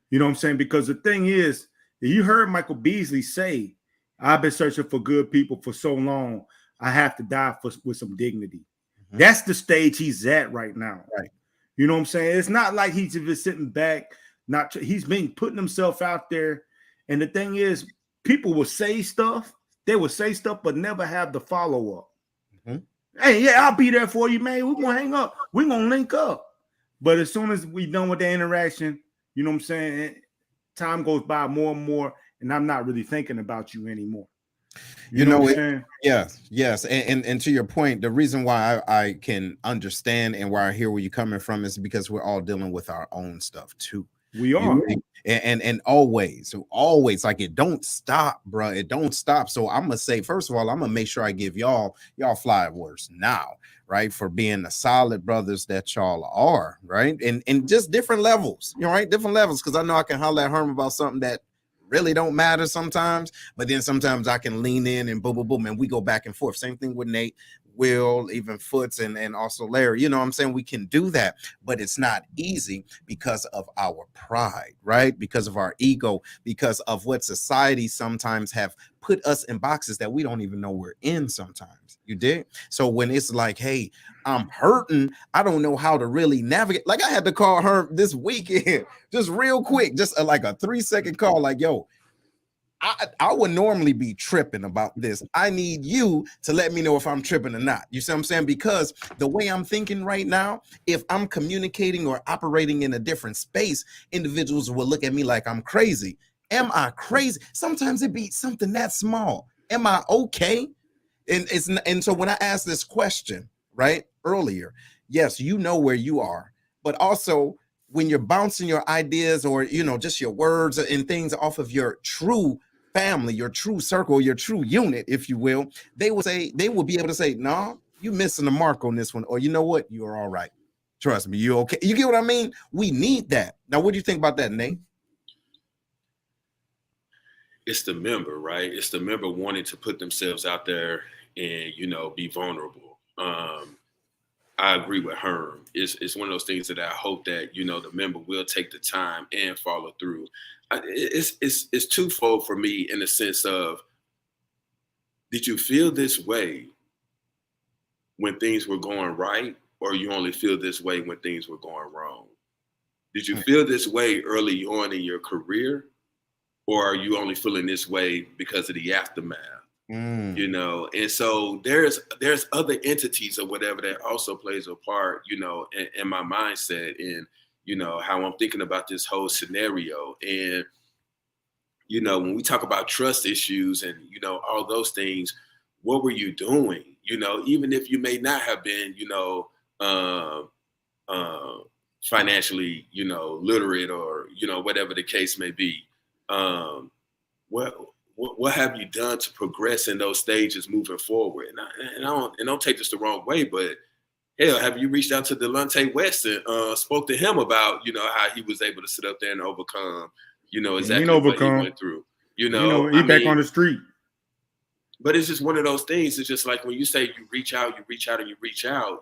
You know what I'm saying? Because the thing is, you heard Michael Beasley say, I've been searching for good people for so long, I have to die with some dignity. Mm-hmm. That's the stage he's at right now. Right. You know what I'm saying? It's not like he's just sitting back. He's been putting himself out there. And the thing is, people will say stuff. They will say stuff, but never have the follow up. Mm-hmm. Hey, yeah, I'll be there for you, man. We're going to hang up. We're going to link up. But as soon as we're done with the interaction, you know what I'm saying, time goes by more and more, and I'm not really thinking about you anymore. You know yes. And to your point, the reason why I can understand and why I hear where you're coming from is because we're all dealing with our own stuff too. We are. And always, like, it don't stop, bro. It don't stop. So I'm gonna say, first of all, I'm gonna make sure I give y'all flowers now, right, for being the solid brothers that y'all are, right, and just different levels, you know, right, different levels. Because I know I can holler at Herm about something that really don't matter sometimes, but then sometimes I can lean in and boom, boom, boom, and we go back and forth. Same thing with Nate, Will, even Foots, and also Larry. You know what I'm saying? We can do that, but it's not easy because of our pride, right? Because of our ego, because of what society sometimes have put us in boxes that we don't even know we're in sometimes. You dig? So when it's like, hey, I'm hurting, I don't know how to really navigate. Like, I had to call her this weekend, just real quick, just like a 3-second call, like, yo, I would normally be tripping about this. I need you to let me know if I'm tripping or not. You see what I'm saying? Because the way I'm thinking right now, if I'm communicating or operating in a different space, individuals will look at me like I'm crazy. Am I crazy? Sometimes it be something that small. Am I okay? And so when I asked this question, right, earlier, yes, you know where you are, but also when you're bouncing your ideas or, you know, just your words and things off of your true family, your true circle, your true unit, if you will, they will be able to say, no, you missing the mark on this one. Or, you know what? You're all right. Trust me. You're okay. You get what I mean? We need that. Now, what do you think about that, Nate? It's the member, right? It's the member wanting to put themselves out there and, you know, be vulnerable. I agree with Herm. It's one of those things that I hope that, you know, the member will take the time and follow through. It's twofold for me, in the sense of did you feel this way when things were going right, or you only feel this way when things were going wrong? Did you feel this way early on in your career, or are you only feeling this way because of the aftermath? You know, and so there's other entities or whatever that also plays a part, you know, in my mindset and, you know, how I'm thinking about this whole scenario. And, you know, when we talk about trust issues and, you know, all those things, what were you doing? You know, even if you may not have been, you know, financially, you know, literate or, you know, whatever the case may be. What have you done to progress in those stages moving forward? And don't take this the wrong way, but hell, have you reached out to Delonte West and spoke to him about, you know, how he was able to sit up there and overcome, you know, exactly what he went through? You know, he back on the street. But it's just one of those things. It's just like when you say you reach out,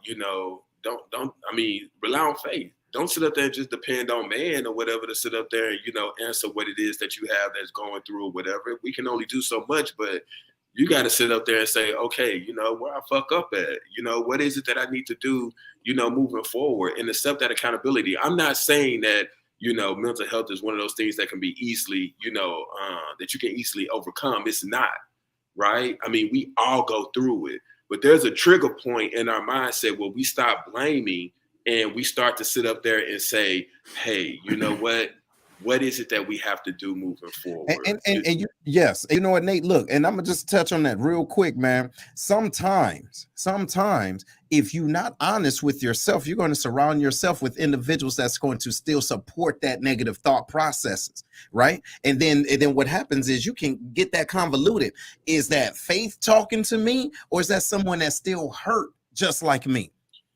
you know, rely on faith. Don't sit up there and just depend on man or whatever to sit up there and, you know, answer what it is that you have that's going through or whatever. We can only do so much, but you got to sit up there and say, okay, you know, where I fuck up at, you know, what is it that I need to do, you know, moving forward and accept that accountability. I'm not saying that, you know, mental health is one of those things that can be easily, you know, that you can easily overcome. It's not, right? I mean, we all go through it, but there's a trigger point in our mindset where we stop blaming and we start to sit up there and say, hey, you know what is it that we have to do moving forward? Yes, you know what, Nate, look, and I'm gonna just touch on that real quick, man. Sometimes if you're not honest with yourself, you're going to surround yourself with individuals that's going to still support that negative thought processes, right? And then what happens is you can get that convoluted. Is that faith talking to me, or is that someone that's still hurt just like me?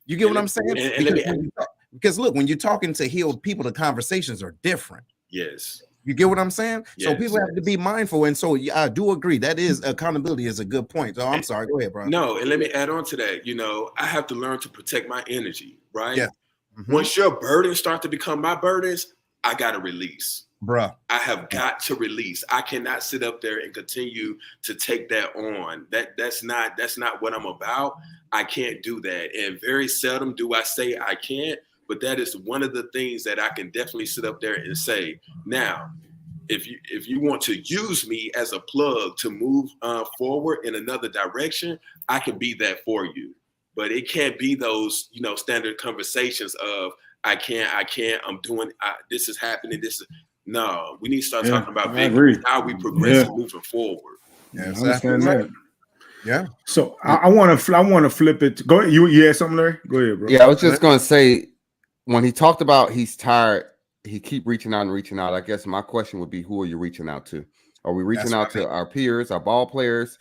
You get what I'm saying? Because look, when you're talking to healed people, the conversations are different. Yes. You get what I'm saying? Yes. So people have to be mindful. And so I do agree. That is accountability is a good point. So I'm sorry. Go ahead, bro. No, and let me add on to that. You know, I have to learn to protect my energy, right? Yeah. Once your burdens start to become my burdens, I got to release. Bruh. I have got to release. I cannot sit up there and continue to take that on. That's not what I'm about. I can't do that. And very seldom do I say I can't, but that is one of the things that I can definitely sit up there and say. Now, if you want to use me as a plug to move forward in another direction, I can be that for you. But it can't be those, you know, standard conversations of I can't, I'm doing, this is happening, no, we need to start talking about how we progress and moving forward. Yeah, I understand that. Yeah. So I want to flip it. Go ahead. You had something there? Go ahead, bro. Yeah, I was just going to say, when he talked about he's tired, he keep reaching out and reaching out. I guess my question would be, who are you reaching out to? Are we reaching out to our peers, our ball players,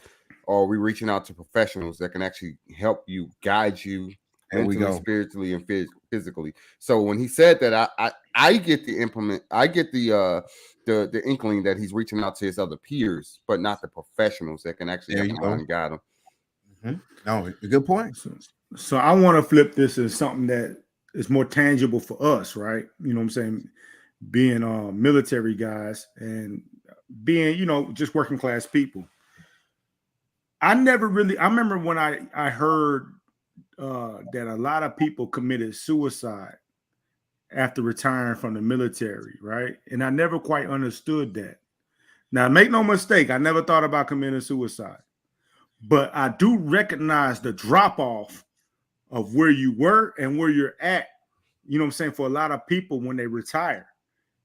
or are we reaching out to professionals that can actually help you, guide you mentally, spiritually, and physically? So when he said that, I get the the inkling that he's reaching out to his other peers, but not the professionals that can actually help him and guide him. No, a good point. So I want to flip this as something that is more tangible for us, right? You know what I'm saying? Being military guys and being, you know, just working class people. I remember when I heard that a lot of people committed suicide after retiring from the military, right? And I never quite understood that. Now, make no mistake, I never thought about committing suicide, but I do recognize the drop-off of where you were and where you're at, you know what I'm saying, for a lot of people when they retire.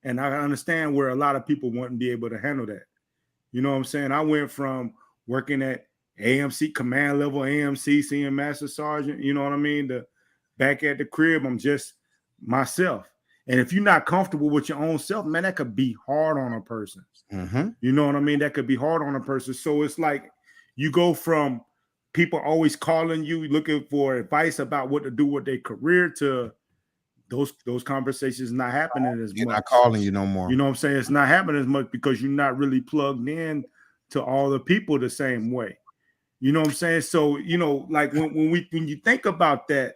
And I understand where a lot of people wouldn't be able to handle that. You know what I'm saying? I went from working at AMC, command level AMC, seeing Master Sergeant, you know what I mean? Back at the crib, I'm just myself. And if you're not comfortable with your own self, man, that could be hard on a person. You know what I mean? That could be hard on a person. So it's like you go from people always calling you, looking for advice about what to do with their career, to those conversations not happening as much. Not calling you no more. You know what I'm saying? It's not happening as much because you're not really plugged in to all the people the same way. You know what I'm saying? So, you know, like when you think about that,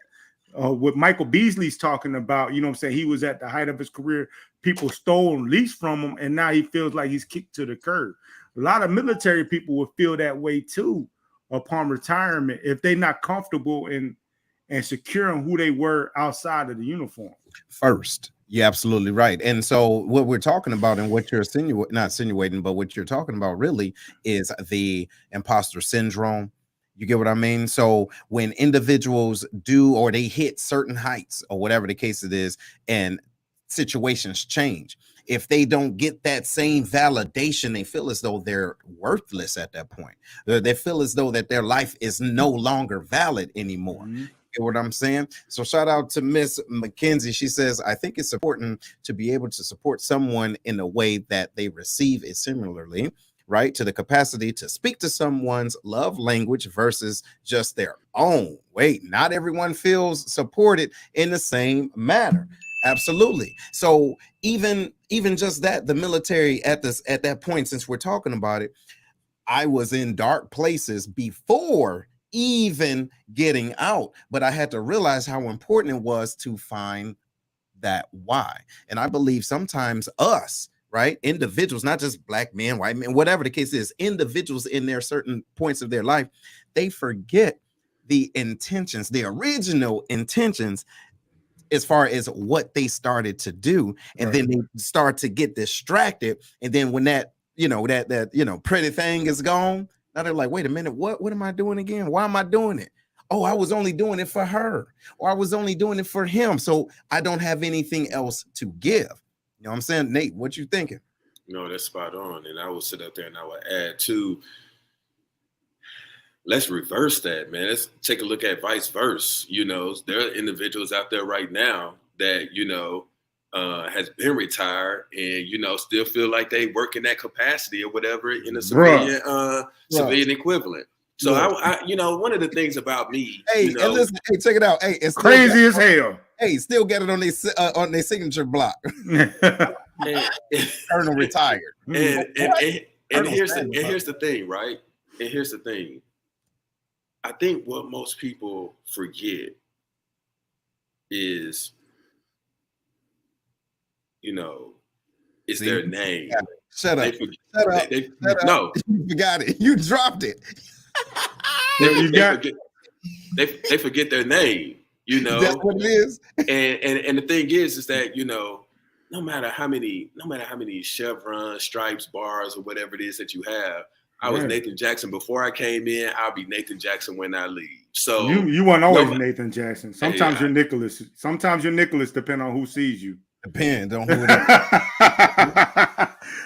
what Michael Beasley's talking about, you know what I'm saying? He was at the height of his career. People stole leash from him, and now he feels like he's kicked to the curb. A lot of military people will feel that way too upon retirement if they're not comfortable and secure in who they were outside of the uniform. First, you're absolutely right. And so what we're talking about and what you're not insinuating, but what you're talking about really is the imposter syndrome. You get what I mean? So when individuals do, or they hit certain heights or whatever the case it is, and situations change, if they don't get that same validation, they feel as though they're worthless at that point. They feel as though that their life is no longer valid anymore. Mm-hmm. You get what I'm saying? So shout out to Miss McKenzie. She says, I think it's important to be able to support someone in a way that they receive it similarly, right, to the capacity to speak to someone's love language versus just their own. Wait, not everyone feels supported in the same manner. Absolutely. So even just that, the military at that point, since we're talking about it, I was in dark places before even getting out, but I had to realize how important it was to find that why. And I believe sometimes us, right, individuals, not just black men, white men, whatever the case is, individuals in their certain points of their life, they forget the intentions, the original intentions, as far as what they started to do. And then they start to get distracted. And then when that, that pretty thing is gone, now they're like, wait a minute, what am I doing again? Why am I doing it? Oh, I was only doing it for her, or I was only doing it for him. So I don't have anything else to give. You know what I'm saying? Nate, what you thinking? No, that's spot on. And I will sit up there and I will add too, let's reverse that, man. Let's take a look at vice versa. There are individuals out there right now that, has been retired and, still feel like they work in that capacity or whatever in a civilian equivalent. So I one of the things about me, hey, and listen, hey, check it out. Hey, it's crazy as hell. Hey, still get it on their signature block. Colonel retired. And here's the thing, right? And here's the thing. I think what most people forget is, is their name. Shut up. No, you forgot it. You dropped it. They forget their name. That's what it is. And the thing is that no matter how many chevrons, stripes, bars, or whatever it is that you have. I was Nathan Jackson before I came in. I'll be Nathan Jackson when I leave. So you weren't always Nathan Jackson. Sometimes you're Nicholas. Sometimes you're Nicholas, depending on who sees you. Depends on who it is.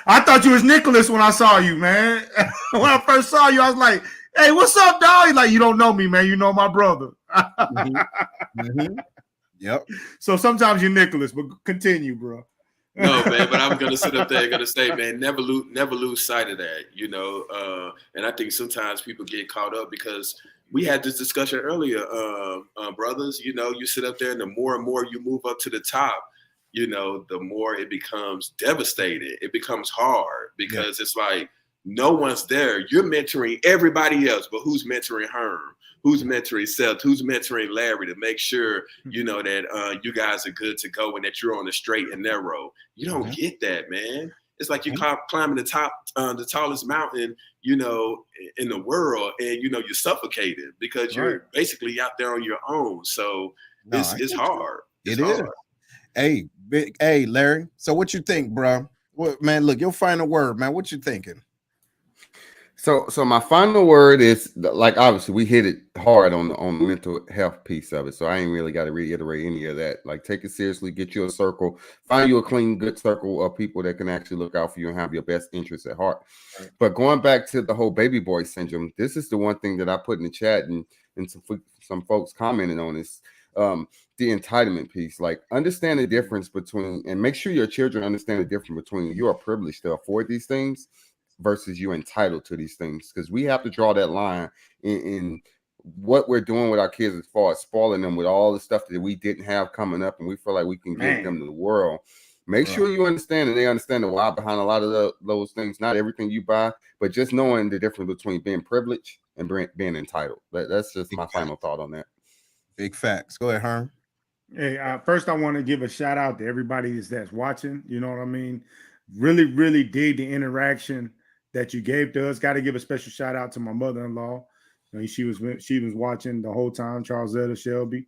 I thought you was Nicholas when I saw you, man. When I first saw you, I was like, "Hey, what's up, dog?" He's like, "You don't know me, man. You know my brother." Yep. So sometimes you're Nicholas, but continue, bro. No, man, but I'm gonna sit up there and gonna say, man, never lose sight of that, and I think sometimes people get caught up because we had this discussion earlier, brothers. You sit up there, and the more and more you move up to the top, the more it becomes devastating. It becomes hard because it's like no one's there. You're mentoring everybody else, but who's mentoring Herm? Who's mentoring Seth? Who's mentoring Larry to make sure, that you guys are good to go and that you're on the straight and narrow? You don't get that, man. It's like you climbing the tallest mountain, in the world, and, you're suffocated because you're basically out there on your own. So it's hard. It's hard. Hey, Larry. So what you think, bro? Well, man, look, your final word, man. What you thinking? So my final word is, like, obviously we hit it hard on the mental health piece of it. So I ain't really got to reiterate any of that. Like, take it seriously, get you a circle, find you a clean, good circle of people that can actually look out for you and have your best interests at heart. Right. But going back to the whole baby boy syndrome, this is the one thing that I put in the chat and some folks commented on this. The entitlement piece, like, understand the difference between, and make sure your children understand the difference between you are privileged to afford these things versus you entitled to these things, because we have to draw that line in what we're doing with our kids as far as spoiling them with all the stuff that we didn't have coming up and we feel like we can give them to the world. Make sure you understand and they understand the why behind a lot of those things. Not everything you buy, but just knowing the difference between being privileged and being entitled. That's just my final thought on that. Big facts. Go ahead, Herm. Hey, first I want to give a shout out to everybody that's watching. You know what I mean? Really, really dig the interaction that you gave to us. Got to give a special shout out to my mother-in-law. She was watching the whole time, Charlesetta Shelby.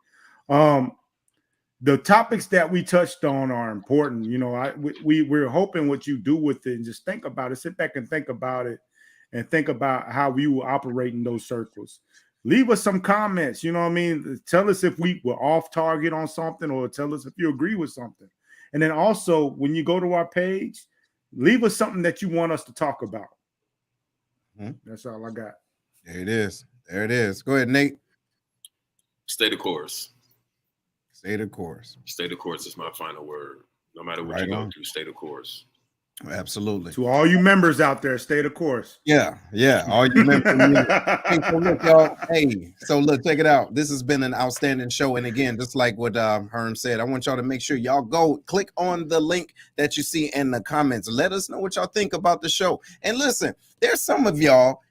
The topics that we touched on are important. You know, we're hoping what you do with it and just think about it. Sit back and think about it and think about how we will operate in those circles. Leave us some comments. You know what I mean? Tell us if we were off target on something, or tell us if you agree with something. And then also, when you go to our page, leave us something that you want us to talk about. That's all I got. There it is. There it is. Go ahead, Nate. Stay the course. Stay the course. Stay the course is my final word. No matter what you go through, stay the course. Absolutely. To all you members out there, stay the course. Yeah. All you members. Hey, so look, y'all. Hey, so look, check it out. This has been an outstanding show. And again, just like what Herm said, I want y'all to make sure y'all go click on the link that you see in the comments. Let us know what y'all think about the show. And listen, there's some of y'all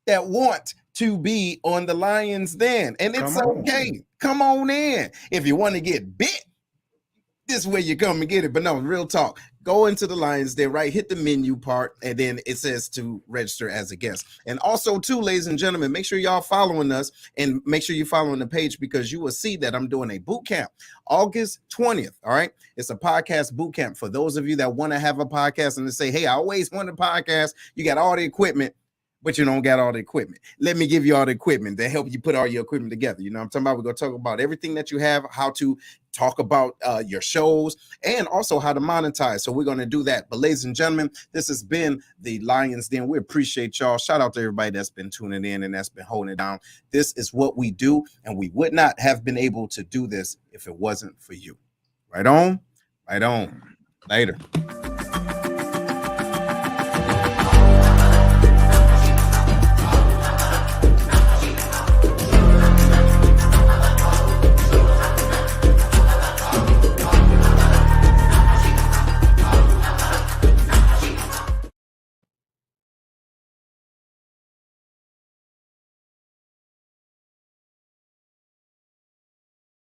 that want to be on the Lions Den, and it's okay. Come on in. If you want to get bit, this is where you come and get it. But no, real talk. Go into the Lions Den, right? Hit the menu part, and then it says to register as a guest. And also, too, ladies and gentlemen, make sure y'all following us and make sure you're following the page, because you will see that I'm doing a boot camp August 20th. All right. It's a podcast boot camp for those of you that want to have a podcast and to say, hey, I always wanted a podcast. You got all the equipment, but you don't got all the equipment. Let me give you all the equipment to help you put all your equipment together. You know what I'm talking about? We're going to talk about everything that you have, how to talk about your shows, and also how to monetize. So we're going to do that. But ladies and gentlemen, this has been the Lions Den. We appreciate y'all. Shout out to everybody that's been tuning in and that's been holding it down. This is what we do, and we would not have been able to do this if it wasn't for you. Right on. Right on. Later.